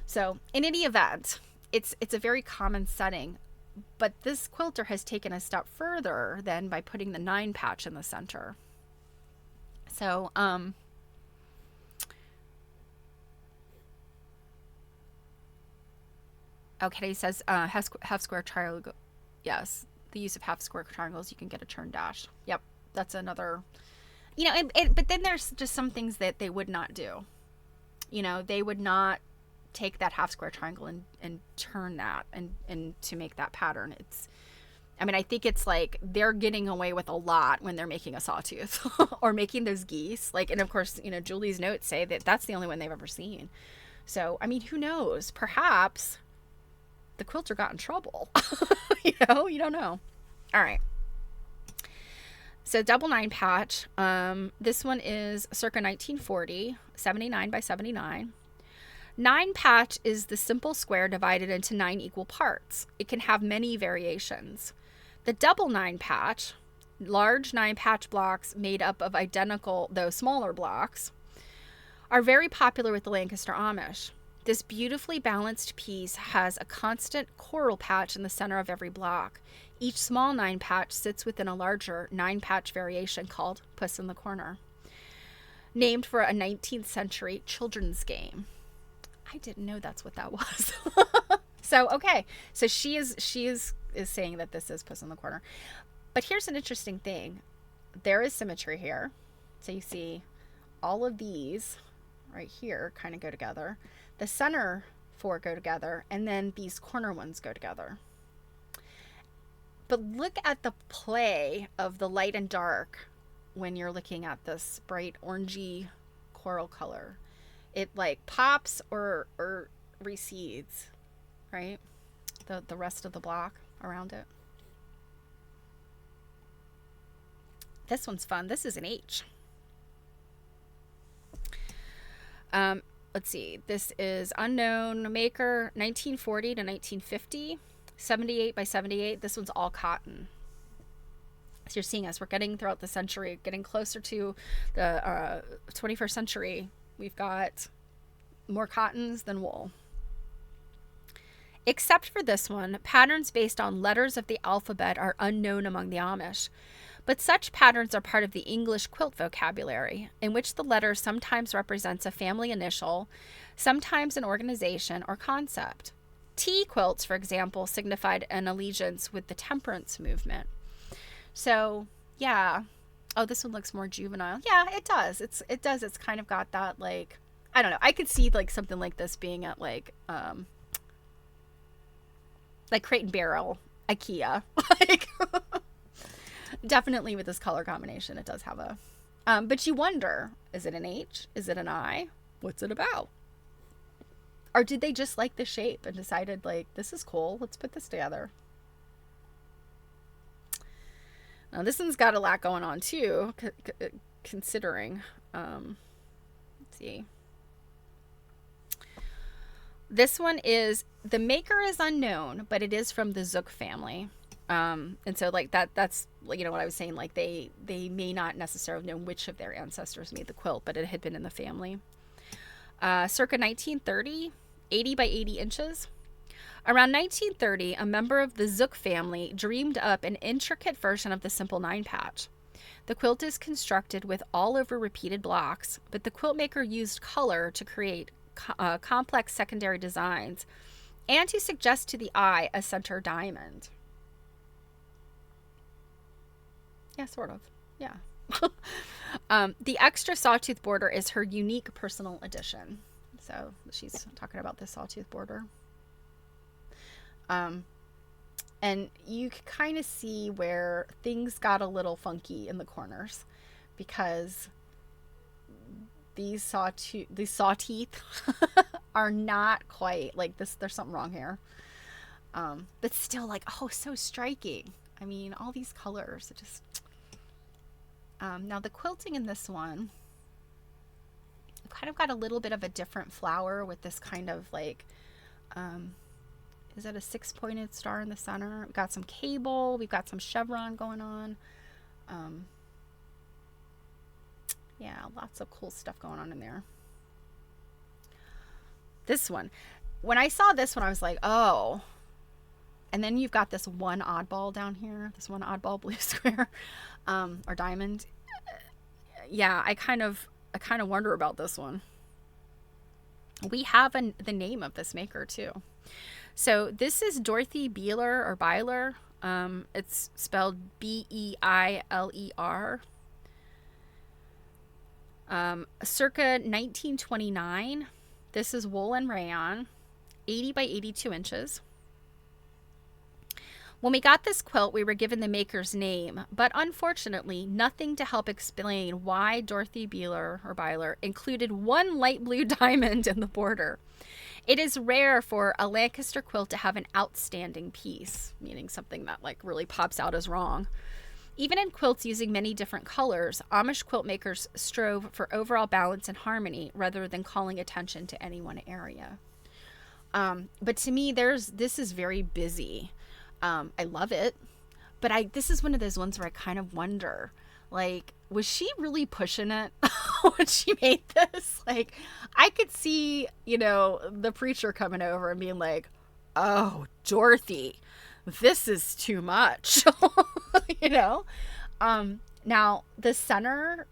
So in any event, it's a very common setting. But this quilter has taken a step further than by putting the 9 patch in the center. So, okay, he says half square triangle. Yes, the use of half square triangles, you can get a turn dash. Yep, that's another. But then there's just some things that they would not do. They would not take that half square triangle and turn that and to make that pattern. I think it's like they're getting away with a lot when they're making a sawtooth or making those geese. Like, and of course, Julie's notes say that that's the only one they've ever seen. So, who knows? Perhaps the quilter got in trouble. You don't know. All right. So double 9 patch. This one is circa 1940, 79 by 79. 9 patch is the simple square divided into 9 equal parts. It can have many variations. The double 9 patch, large 9 patch blocks made up of identical, though smaller blocks, are very popular with the Lancaster Amish. This beautifully balanced piece has a constant coral patch in the center of every block. Each small 9 patch sits within a larger 9 patch variation called Puss in the Corner, named for a 19th century children's game. I didn't know that's what that was. So, okay. So she is saying that this is Puss in the Corner. But here's an interesting thing. There is symmetry here. So you see all of these right here kind of go together. The center 4 go together, and then these corner ones go together. But look at the play of the light and dark when you're looking at this bright orangey coral color. It like pops or recedes, right? The rest of the block around it. This one's fun. This is an H. Let's see. This is unknown maker, 1940 to 1950, 78 by 78. This one's all cotton. So you're seeing as we're getting throughout the century, getting closer to the 21st century, we've got more cottons than wool. Except for this one, patterns based on letters of the alphabet are unknown among the Amish. But such patterns are part of the English quilt vocabulary, in which the letter sometimes represents a family initial, sometimes an organization or concept. Tea quilts, for example, signified an allegiance with the temperance movement. So, yeah. Oh, this one looks more juvenile. Yeah, it does. It does. It's kind of got that, like, I don't know. I could see like something like this being at like Crate and Barrel, IKEA. Like definitely with this color combination, it does have a but you wonder, is it an H? Is it an I? What's it about? Or did they just like the shape and decided like, this is cool, let's put this together? Now this one's got a lot going on too, considering, let's see. This one is, the maker is unknown, but it is from the Zook family. And so like that's, you know, what I was saying, like they may not necessarily know which of their ancestors made the quilt, but it had been in the family. Circa 1930, 80 by 80 inches. Around 1930, a member of the Zook family dreamed up an intricate version of the simple 9-patch. The quilt is constructed with all over repeated blocks, but the quilt maker used color to create complex secondary designs and to suggest to the eye a center diamond. Yeah, sort of. Yeah. The extra sawtooth border is her unique personal addition. So she's talking about the sawtooth border. And you can kind of see where things got a little funky in the corners, because these saw teeth are not quite like this. There's something wrong here. But still, like, oh, so striking. I mean, all these colors, it just, now the quilting in this one, I've kind of got a little bit of a different flower with this kind of like, is that a 6-pointed star in the center? We've got some cable, we've got some chevron going on. Yeah, lots of cool stuff going on in there. This one, when I saw this one, I was like, oh. And then you've got this one oddball down here, this one oddball blue square, or diamond. Yeah, I kind of wonder about this one. We have the name of this maker too. So this is Dorothy Beeler or Byler. It's spelled Beiler. Circa 1929. This is wool and rayon, 80 by 82 inches. When we got this quilt, we were given the maker's name, but unfortunately, nothing to help explain why Dorothy Beeler or Byler included one light blue diamond in the border. It is rare for a Lancaster quilt to have an outstanding piece, meaning something that like really pops out as wrong. Even in quilts using many different colors, Amish quilt makers strove for overall balance and harmony rather than calling attention to any one area. But to me, this is very busy. I love it, but this is one of those ones where I kind of wonder, like, was she really pushing it when she made this? Like, I could see, you know, the preacher coming over and being like, oh, Dorothy, this is too much. You know? Now the center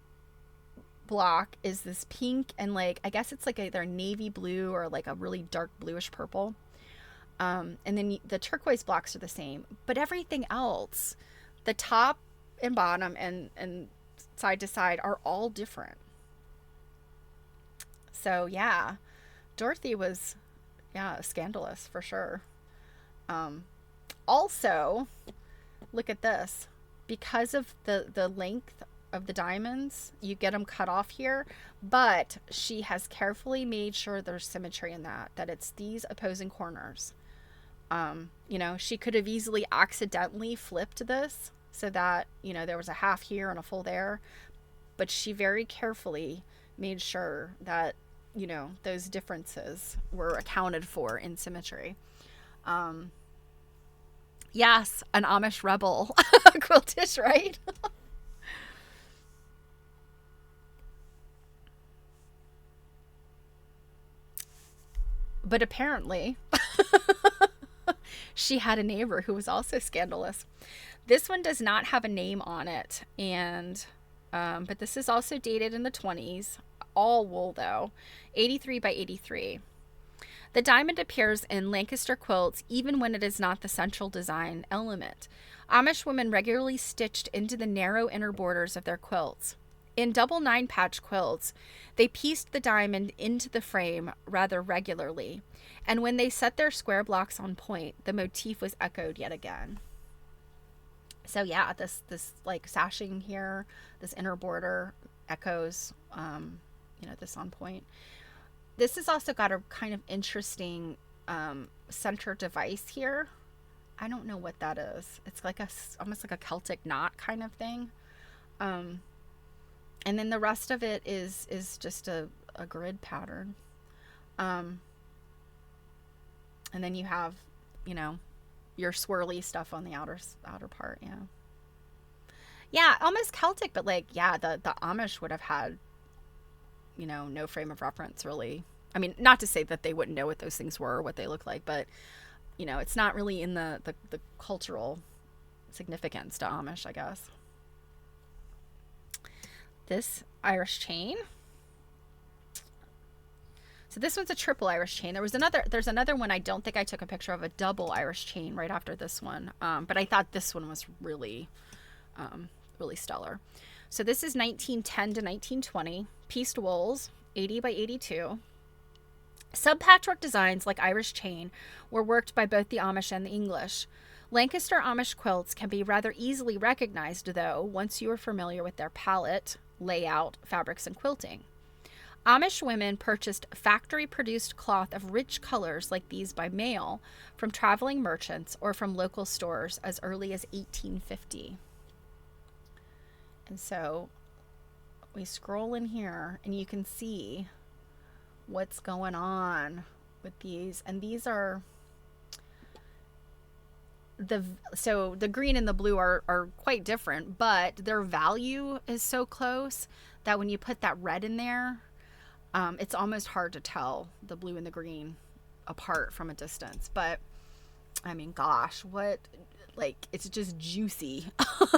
block is this pink and like, I guess it's like either navy blue or like a really dark bluish purple. And then the turquoise blocks are the same, but everything else, the top and bottom and side to side, are all different. So yeah, Dorothy was, yeah, scandalous for sure. Also, look at this. Because of the length of the diamonds, you get them cut off here, but she has carefully made sure there's symmetry in that it's these opposing corners. You know, she could have easily accidentally flipped this so that, you know, there was a half here and a full there, but she very carefully made sure that, you know, those differences were accounted for in symmetry. Yes, an Amish rebel quiltish, right? But apparently she had a neighbor who was also scandalous. This one does not have a name on it, and but this is also dated in the 20s. All wool though, 83 by 83. The diamond appears in Lancaster quilts even when it is not the central design element. Amish women regularly stitched into the narrow inner borders of their quilts. In double 9-patch quilts, they pieced the diamond into the frame rather regularly, and when they set their square blocks on point, the motif was echoed yet again. So yeah, this like sashing here, this inner border echoes, this on point. This has also got a kind of interesting center device here. I don't know what that is. It's like almost like a Celtic knot kind of thing. And then the rest of it is just a grid pattern. And then you have, your swirly stuff on the outer part. Yeah. Yeah, almost Celtic, but the Amish would have had, no frame of reference really. I mean, not to say that they wouldn't know what those things were or what they look like, but it's not really in the cultural significance to Amish, I guess. This Irish chain. So this one's a triple Irish chain. There's another one I don't think I took a picture of, a double Irish chain right after this one. But I thought this one was really, really stellar. So this is 1910 to 1920, pieced wools, 80 by 82. Sub-patchwork designs like Irish chain were worked by both the Amish and the English. Lancaster Amish quilts can be rather easily recognized, though, once you are familiar with their palette, layout, fabrics, and quilting. Amish women purchased factory-produced cloth of rich colors like these by mail from traveling merchants or from local stores as early as 1850. And so we scroll in here and you can see what's going on with these. And these are the green and the blue are quite different, but their value is so close that when you put that red in there, it's almost hard to tell the blue and the green apart from a distance. But I mean, gosh, it's just juicy.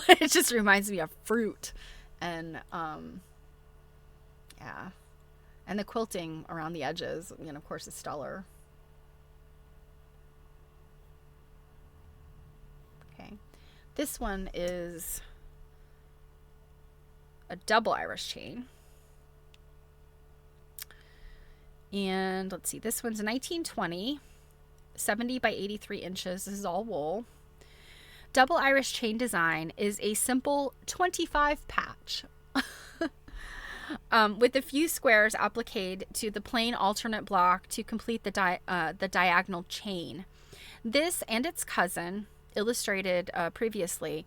It just reminds me of fruit. And yeah. And the quilting around the edges, of course, is stellar. Okay. This one is a double Irish chain. And let's see, this one's 1920, 70 by 83 inches. This is all wool. Double Irish chain design is a simple 25 patch with a few squares appliqued to the plain alternate block to complete the diagonal chain. This and its cousin, illustrated previously,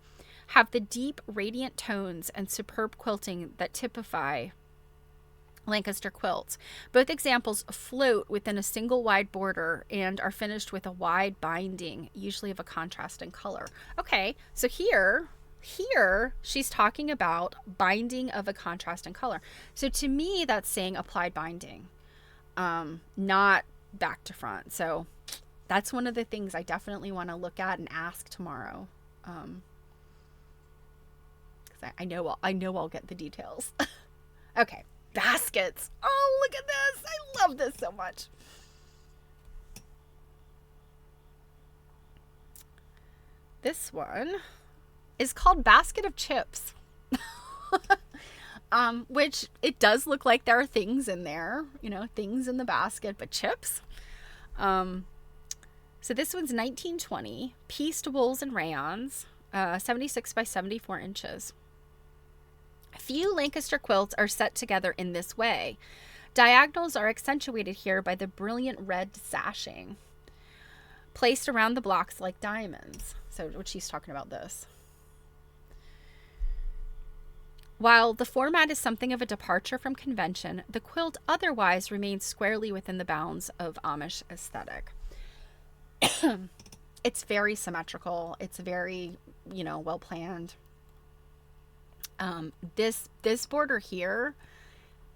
have the deep, radiant tones and superb quilting that typify Lancaster quilts. Both examples float within a single wide border and are finished with a wide binding, usually of a contrasting color. Okay, so here she's talking about binding of a contrasting color. So to me, that's saying applied binding, not back to front. So that's one of the things I definitely want to look at and ask tomorrow. Because I know I'll get the details. Okay. Baskets. Oh, look at this. I love this so much. This one is called Basket of Chips. Which it does look like there are things in there, things in the basket, but chips. So this one's 1920, pieced wools and rayons, 76 by 74 inches. Few Lancaster quilts are set together in this way. Diagonals are accentuated here by the brilliant red sashing, placed around the blocks like diamonds. So what she's talking about this. While the format is something of a departure from convention, the quilt otherwise remains squarely within the bounds of Amish aesthetic. It's very symmetrical. It's very, well planned. This border here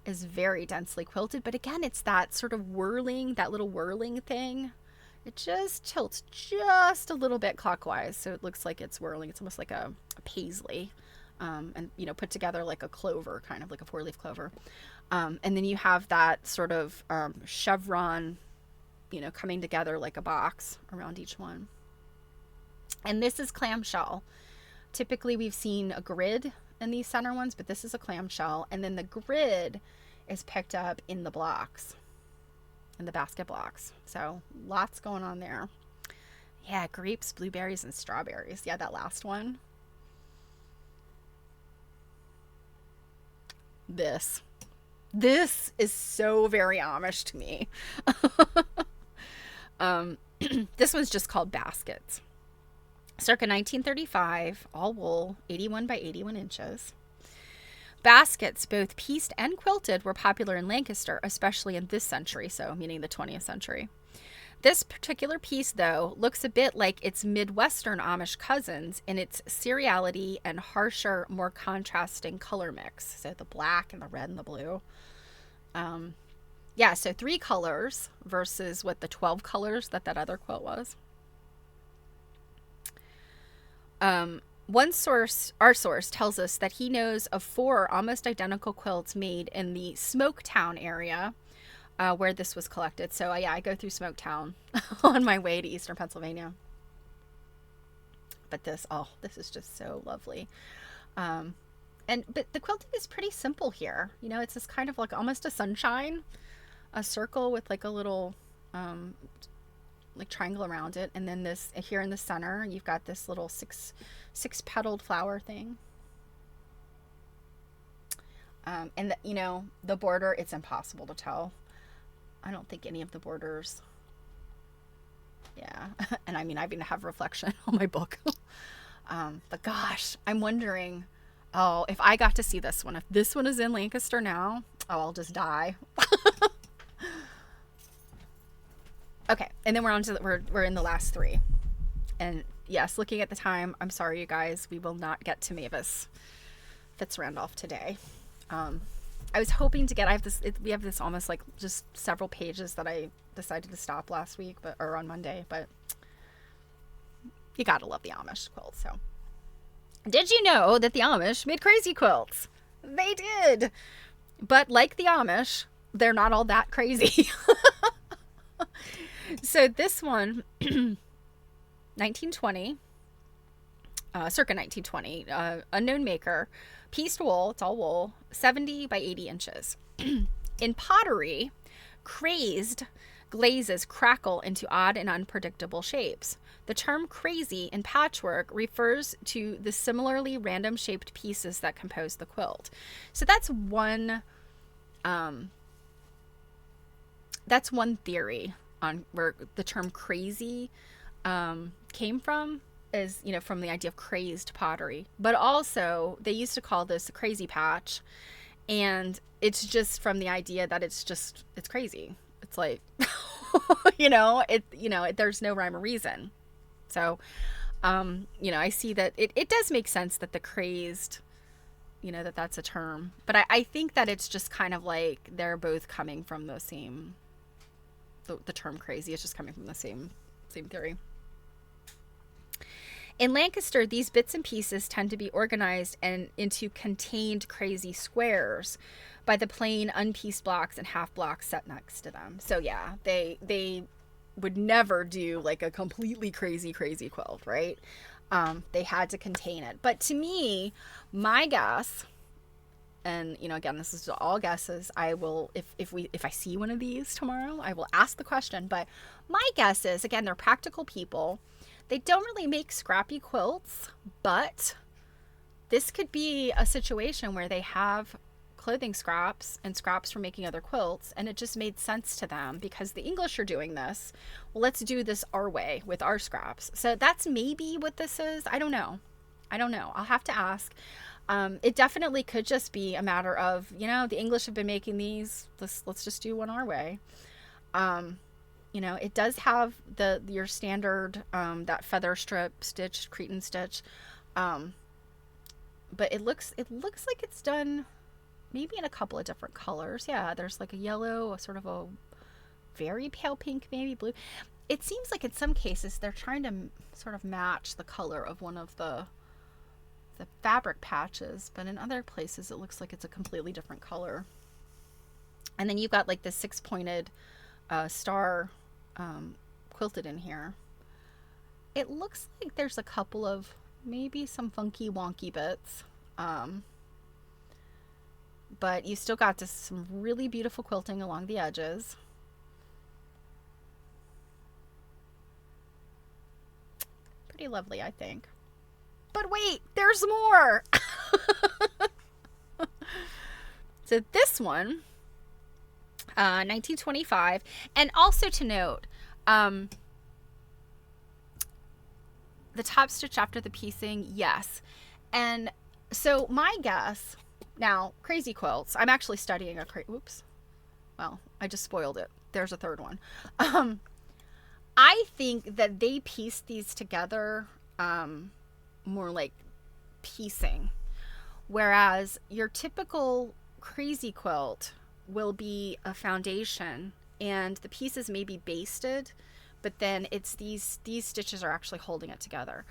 is very densely quilted, but again, it's that sort of that little whirling thing. It just tilts just a little bit clockwise, so it looks like it's whirling. It's almost like a paisley, and put together like a clover, kind of like a 4-leaf clover. And then you have that sort of chevron coming together like a box around each one. And this is clamshell. Typically we've seen a grid in these center ones, but this is a clamshell. And then the grid is picked up in the blocks, in the basket blocks. So lots going on there. Yeah, grapes, blueberries, and strawberries. Yeah, that last one. This is so very Amish to me. This one's just called baskets. Circa 1935, all wool, 81 by 81 inches. Baskets, both pieced and quilted, were popular in Lancaster, especially in this century, so meaning the 20th century. This particular piece, though, looks a bit like its Midwestern Amish cousins in its seriality and harsher, more contrasting color mix. So the black and the red and the blue. Yeah, so 3 colors versus what the 12 colors that other quilt was. Our source tells us that he knows of 4 almost identical quilts made in the Smoketown area where this was collected. So yeah, I go through Smoketown on my way to Eastern Pennsylvania. But this is just so lovely. But the quilting is pretty simple here. It's this kind of like almost a sunshine, a circle with like a little like triangle around it, and then this here in the center you've got this little six petaled flower thing, and the border, it's impossible to tell. I don't think any of the borders, yeah. And I mean, I even have reflection on my book. But gosh, I'm wondering, if I got to see this one, if this one is in Lancaster now, I'll just die. Okay, and then we're on to we're in the last 3, and yes, looking at the time, I'm sorry you guys, we will not get to Mavis Fitzrandolph today. I was hoping to get, we have this almost like just several pages that I decided to stop last week, or on Monday, but you gotta love the Amish quilt. So, did you know that the Amish made crazy quilts? They did, but like the Amish, they're not all that crazy. So this one, 1920, circa 1920, unknown maker, pieced wool, it's all wool, 70 by 80 inches. In pottery, crazed glazes crackle into odd and unpredictable shapes. The term crazy in patchwork refers to the similarly random shaped pieces that compose the quilt. So that's one theory on where the term crazy came from, is from the idea of crazed pottery, but also they used to call this a crazy patch, and it's just from the idea that it's crazy. It's like there's no rhyme or reason. So I see that it does make sense that the crazed, that's a term, but I think that it's just kind of like they're both coming from the same. The term crazy is just coming from the same theory. In Lancaster, these bits and pieces tend to be organized into contained crazy squares by the plain unpieced blocks and half blocks set next to them. So yeah, they would never do like a completely crazy quilt, right? They had to contain it. But to me, my guess, and again, this is all guesses, I will, if I see one of these tomorrow, I will ask the question. But my guess is, again, they're practical people. They don't really make scrappy quilts, but this could be a situation where they have clothing scraps and scraps from making other quilts, and it just made sense to them because the English are doing this. Well, let's do this our way with our scraps. So that's maybe what this is. I don't know. I'll have to ask. It definitely could just be a matter of, the English have been making these. Let's just do one our way. It does have your standard, that feather strip stitch, cretin stitch. But it looks like it's done maybe in a couple of different colors. Yeah, there's like a yellow, a sort of a very pale pink, maybe blue. It seems like in some cases they're trying to sort of match the color of one of the fabric patches, but in other places it looks like it's a completely different color. And then you've got like the 6-pointed star quilted in here. It looks like there's a couple of maybe some funky wonky bits. But you still got just some really beautiful quilting along the edges. Pretty lovely, I think. But wait, there's more. So this one, 1925, and also to note, the top stitch after the piecing, yes. And so my guess, now Crazy Quilts, I'm actually studying a oops, well, I just spoiled it. There's a third one. I think that they pieced these together more like piecing, whereas your typical Crazy Quilt will be a foundation and the pieces may be basted, but then it's these stitches are actually holding it together.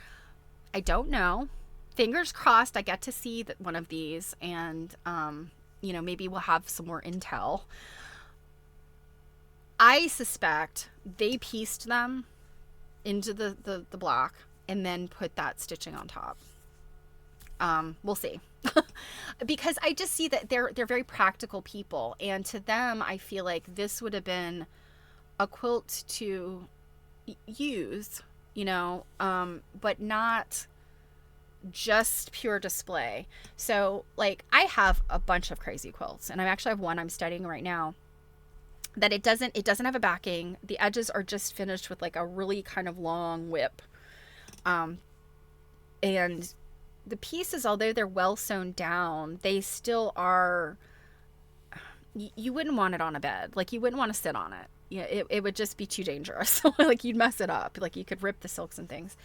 I don't know. Fingers crossed I get to see that one of these, and you know, maybe we'll have some more intel. I suspect they pieced them into the block and then put that stitching on top. We'll see. Because I just see that they're very practical people, and to them I feel like this would have been a quilt to use, you know, but not just pure display. So like I have a bunch of Crazy Quilts, and I actually have one I'm studying right now that it doesn't have a backing. The edges are just finished with like a really kind of long whip, and the pieces, although they're well sewn down, they still are, you wouldn't want it on a bed. Like you wouldn't want to sit on it. Yeah, it would just be too dangerous. Like you'd mess it up. Like you could rip the silks and things.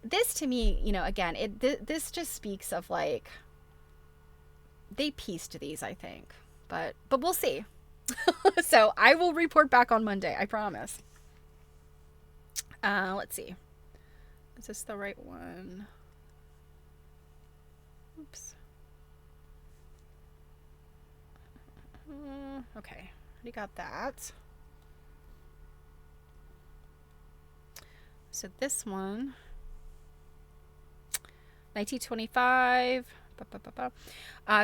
This to me, you know, again, this just speaks of like, they pieced these, I think, but we'll see. So I will report back on Monday, I promise. Let's see. Is this the right one? Oops. Okay, already got that. So this one, 1925.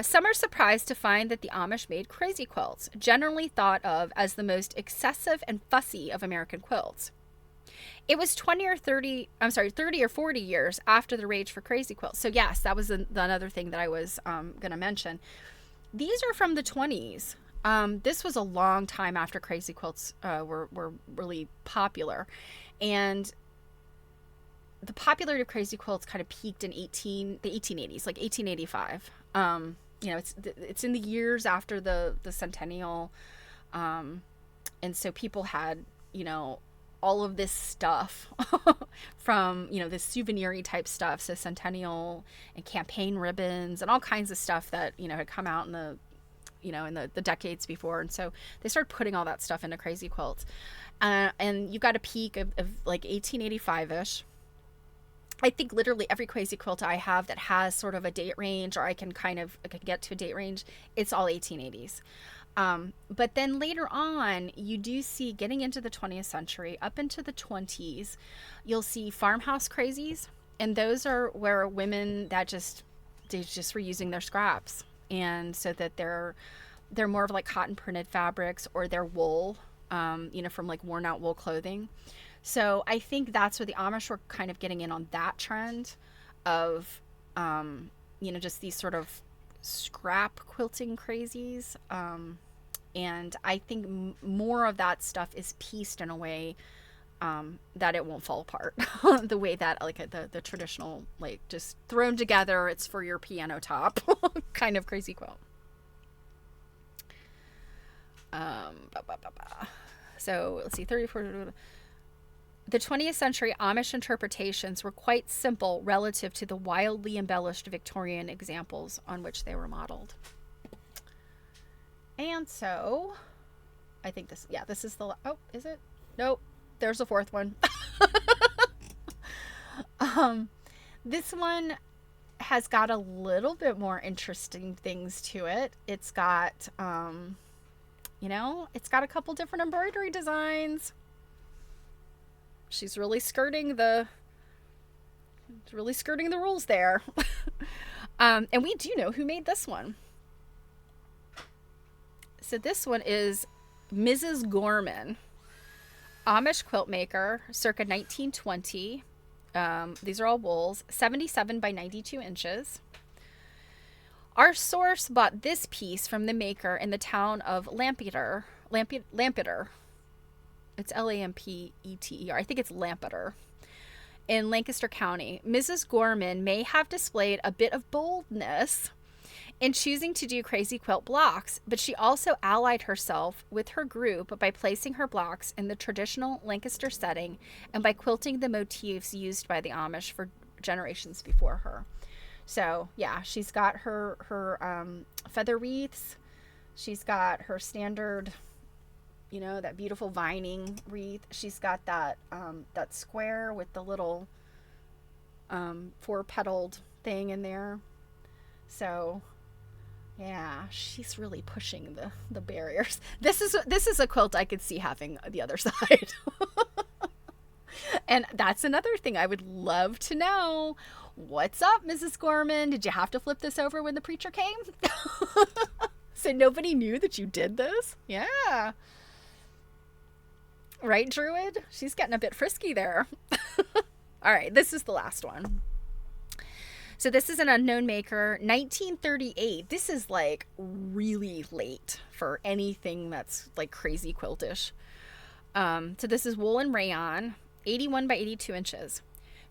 Some are surprised to find that the Amish made Crazy Quilts, generally thought of as the most excessive and fussy of American quilts. It was 30 or 40 years after the rage for Crazy Quilts. So yes, that was another thing that I was going to mention. These are from the 20s. This was a long time after Crazy Quilts were really popular. And the popularity of Crazy Quilts kind of peaked in the 1880s, like 1885. You know, it's in the years after the centennial. And so people had, you know, all of this stuff from, you know, this souvenir-y type stuff. So centennial and campaign ribbons and all kinds of stuff that, you know, had come out in the, you know, in the decades before. And so they started putting all that stuff into Crazy Quilts. And you got a peak of like 1885-ish. I think literally every Crazy Quilt I have that has sort of a date range, or I can get to a date range, it's all 1880s. But then later on, you do see, getting into the 20th century, up into the 20s, you'll see farmhouse crazies. And those are where women they just were using their scraps. And so that they're more of like cotton printed fabrics, or they're wool, you know, from like worn out wool clothing. So I think that's where the Amish were kind of getting in on that trend of, you know, just these sort of scrap quilting crazies. And I think more of that stuff is pieced in a way that it won't fall apart. The way that like the traditional, like just thrown together, it's for your piano top kind of Crazy Quilt. So let's see, 34. The 20th century Amish interpretations were quite simple relative to the wildly embellished Victorian examples on which they were modeled. And so, I think this is the, oh, is it? Nope, there's a fourth one. This one has got a little bit more interesting things to it. It's got, you know, it's got a couple different embroidery designs. She's really skirting the rules there. And we do know who made this one. So this one is Mrs. Gorman, Amish quilt maker, circa 1920. These are all wools, 77 by 92 inches. Our source bought this piece from the maker in the town of Lampeter. It's Lampeter. I think it's Lampeter in Lancaster County. Mrs. Gorman may have displayed a bit of boldness in choosing to do crazy quilt blocks, but she also allied herself with her group by placing her blocks in the traditional Lancaster setting and by quilting the motifs used by the Amish for generations before her. So yeah, she's got her feather wreaths. She's got her standard, that beautiful vining wreath. She's got that square with the little 4-petaled thing in there. So yeah, she's really pushing the barriers. This is a quilt I could see having the other side. And that's another thing I would love to know. What's up, Mrs. Gorman? Did you have to flip this over when the preacher came? So nobody knew that you did this? Yeah. Right, Druid? She's getting a bit frisky there. All right, this is the last one. So this is an unknown maker, 1938. This is like really late for anything that's like crazy quiltish. So this is wool and rayon, 81 by 82 inches.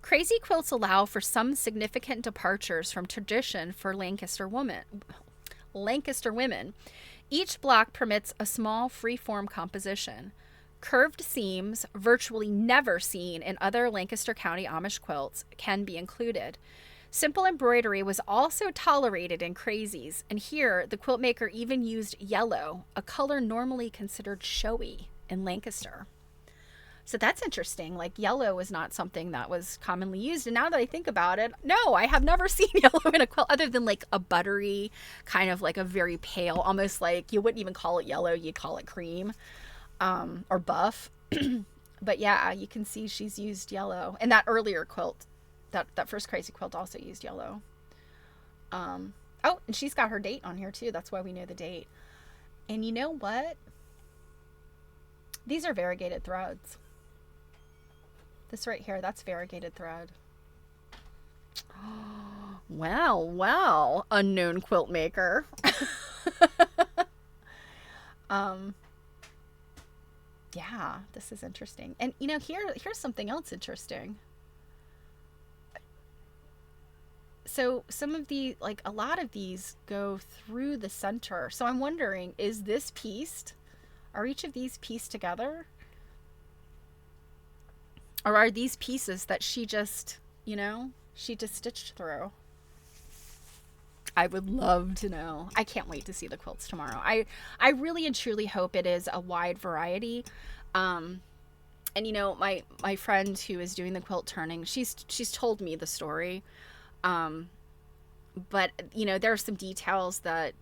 Crazy quilts allow for some significant departures from tradition for Lancaster women. Each block permits a small free-form composition. Curved seams, virtually never seen in other Lancaster County Amish quilts, can be included. Simple embroidery was also tolerated in crazies, and here the quilt maker even used yellow, a color normally considered showy in Lancaster. So that's interesting. Like, yellow was not something that was commonly used. And now that I think about it, no, I have never seen yellow in a quilt other than like a buttery, kind of like a very pale, almost like you wouldn't even call it yellow. You'd call it cream or buff. But yeah, you can see she's used yellow. And that earlier quilt, that first crazy quilt also used yellow. Oh, and she's got her date on here too. That's why we know the date. And you know what? These are variegated threads. This right here, that's variegated thread. Well, unknown quilt maker. Yeah, this is interesting. And here's something else interesting. So some of a lot of these go through the center. So I'm wondering, is this pieced? Are each of these pieced together? Or are these pieces that she just stitched through? I would love to know. I can't wait to see the quilts tomorrow. I really and truly hope it is a wide variety. And my friend who is doing the quilt turning, she's told me the story. But there are some details that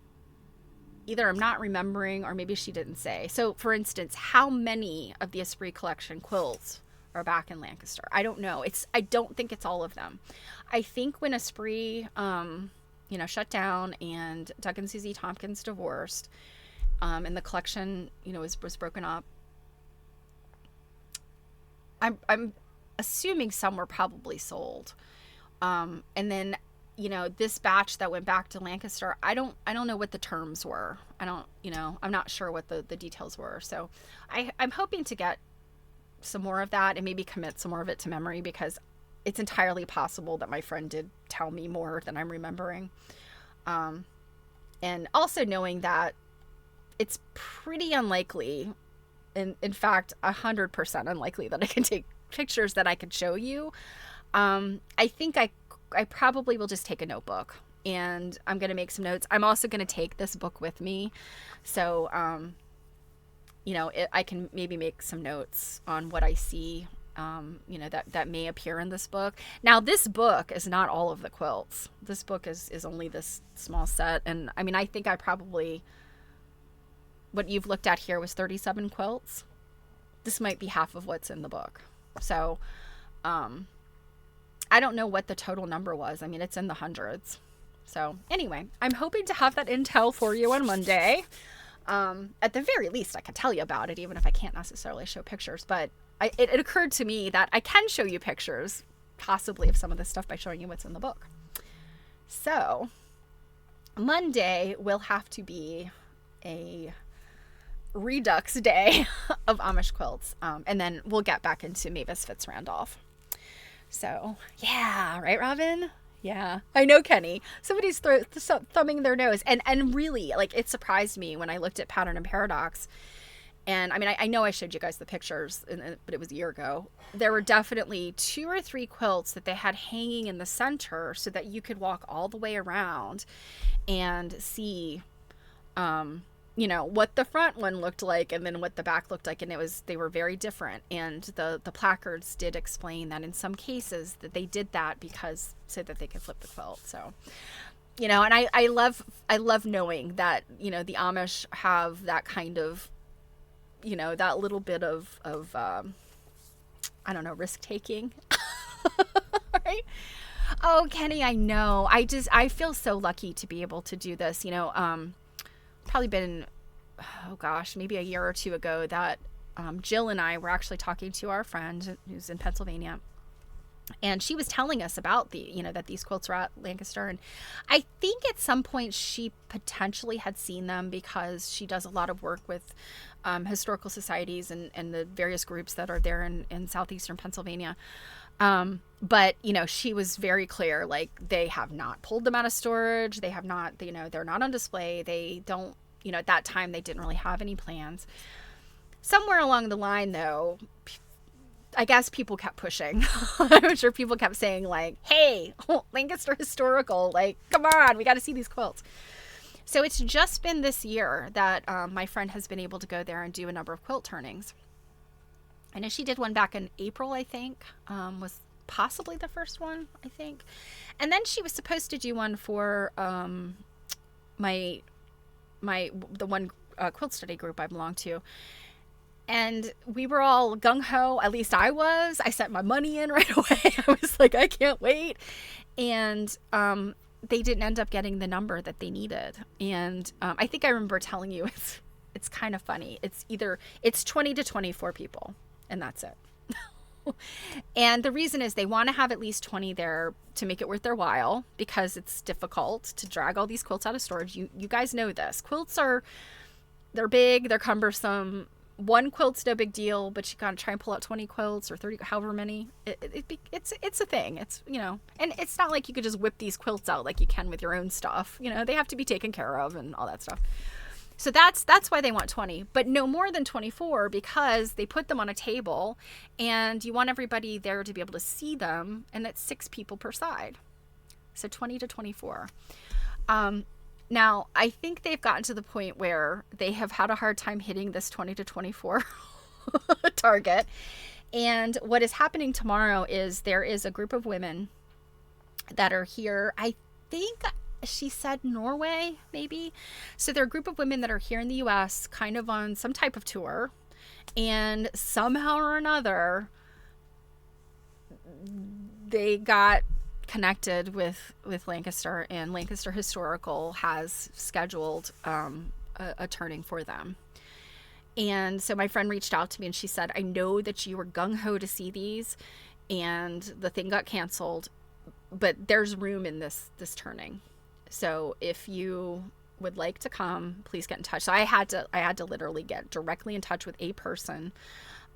either I'm not remembering or maybe she didn't say. So for instance, how many of the Esprit Collection quilts are back in Lancaster? I don't know. I don't think it's all of them. I think when Esprit, shut down and Doug and Susie Tompkins divorced, and the collection, was broken up, I'm assuming some were probably sold. And then, this batch that went back to Lancaster, I don't know what the terms were. I'm not sure what the details were. So I'm hoping to get some more of that and maybe commit some more of it to memory, because it's entirely possible that my friend did tell me more than I'm remembering. And also knowing that it's pretty unlikely, in fact, 100% unlikely that I can take pictures that I could show you. I think I probably will just take a notebook and I'm going to make some notes. I'm also going to take this book with me. So, I can maybe make some notes on what I see, that may appear in this book. Now, this book is not all of the quilts. This book is only this small set. And I mean, I think what you've looked at here was 37 quilts. This might be half of what's in the book. So, I don't know what the total number was. I mean, it's in the hundreds. So anyway, I'm hoping to have that intel for you on Monday. At the very least, I can tell you about it, even if I can't necessarily show pictures. But it occurred to me that I can show you pictures, possibly, of some of this stuff by showing you what's in the book. So Monday will have to be a redux day of Amish quilts. And then we'll get back into Mavis Fitz Randolph. So, yeah, right, Robin? Yeah, I know, Kenny. Somebody's thumbing their nose. And really, like, it surprised me when I looked at Pattern and Paradox. And, I mean, I know I showed you guys the pictures, but it was a year ago. There were definitely 2 or 3 quilts that they had hanging in the center so that you could walk all the way around and see, you know, what the front one looked like and then what the back looked like. And they were very different. And the placards did explain that in some cases that they did that because so that they could flip the quilt. So, you know, and I love knowing that, you know, the Amish have that kind of, you know, that little bit of I don't know, risk taking. Right? Oh, Kenny, I know. I feel so lucky to be able to do this, you know. Probably been, oh gosh, maybe a year or 2 ago that Jill and I were actually talking to our friend who's in Pennsylvania, and she was telling us about that these quilts were at Lancaster. And I think at some point she potentially had seen them because she does a lot of work with historical societies and the various groups that are there in southeastern Pennsylvania. But, you know, she was very clear, like, they have not pulled them out of storage. They have not, you know, they're not on display. They don't, you know, at that time they didn't really have any plans. Somewhere along the line, though, I guess people kept pushing. I'm sure people kept saying, like, hey, Lancaster Historical, like, come on, we got to see these quilts. So it's just been this year that my friend has been able to go there and do a number of quilt turnings. I know she did one back in April, I think, was possibly the first one, I think. And then she was supposed to do one for the one quilt study group I belong to. And we were all gung-ho, at least I was. I sent my money in right away. I was like, I can't wait. And they didn't end up getting the number that they needed. And I think I remember telling you it's kind of funny. It's 20 to 24 people, and that's it. And the reason is they want to have at least 20 there to make it worth their while, because it's difficult to drag all these quilts out of storage. You guys know this. Quilts they're big, they're cumbersome. One quilt's no big deal, but you gotta try and pull out 20 quilts or 30, however many. It's a thing. It's, you know, and it's not like you could just whip these quilts out like you can with your own stuff. You know, they have to be taken care of and all that stuff. So that's why they want 20, but no more than 24, because they put them on a table and you want everybody there to be able to see them, and it's 6 people per side. So 20 to 24. Now, I think they've gotten to the point where they have had a hard time hitting this 20 to 24 target. And what is happening tomorrow is there is a group of women that are here. I think she said Norway, maybe. So they're a group of women that are here in the US, kind of on some type of tour. And somehow or another, they got connected with Lancaster, and Lancaster Historical has scheduled a turning for them. And so my friend reached out to me and she said, I know that you were gung-ho to see these and the thing got canceled, but there's room in this turning. So if you would like to come, please get in touch. So I had to literally get directly in touch with a person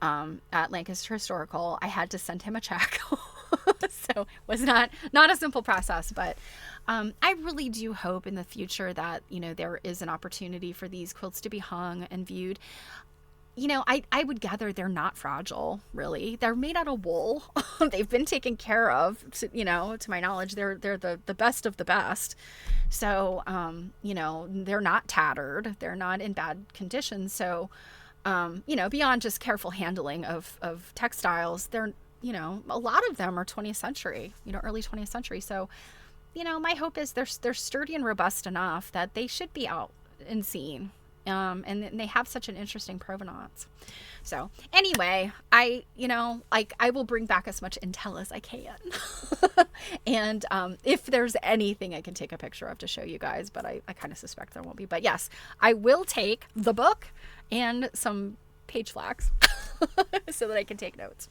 at Lancaster Historical. I had to send him a check. So it was not a simple process, but I really do hope in the future that, you know, there is an opportunity for these quilts to be hung and viewed. You know, I would gather they're not fragile, really. They're made out of wool. They've been taken care of, to my knowledge. They're the best of the best. So, you know, they're not tattered. They're not in bad condition. So, you know, beyond just careful handling of textiles, they're, you know, a lot of them are 20th century, you know, early 20th century. So, you know, my hope is they're sturdy and robust enough that they should be out and seen. And they have such an interesting provenance. So anyway, I will bring back as much intel as I can. And if there's anything I can take a picture of to show you guys, but I kind of suspect there won't be. But yes, I will take the book and some page flags so that I can take notes.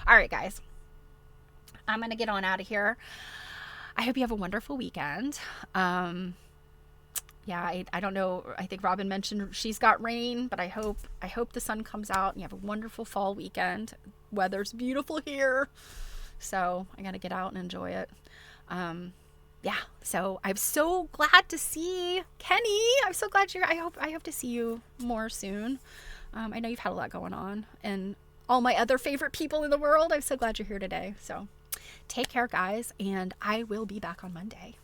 All right, guys, I'm going to get on out of here. I hope you have a wonderful weekend. Yeah, I don't know. I think Robin mentioned she's got rain, but I hope the sun comes out and you have a wonderful fall weekend. Weather's beautiful here, so I gotta get out and enjoy it. Yeah, so I'm so glad to see Kenny. I'm so glad you're. I hope to see you more soon. I know you've had a lot going on, and all my other favorite people in the world. I'm so glad you're here today. So take care, guys, and I will be back on Monday.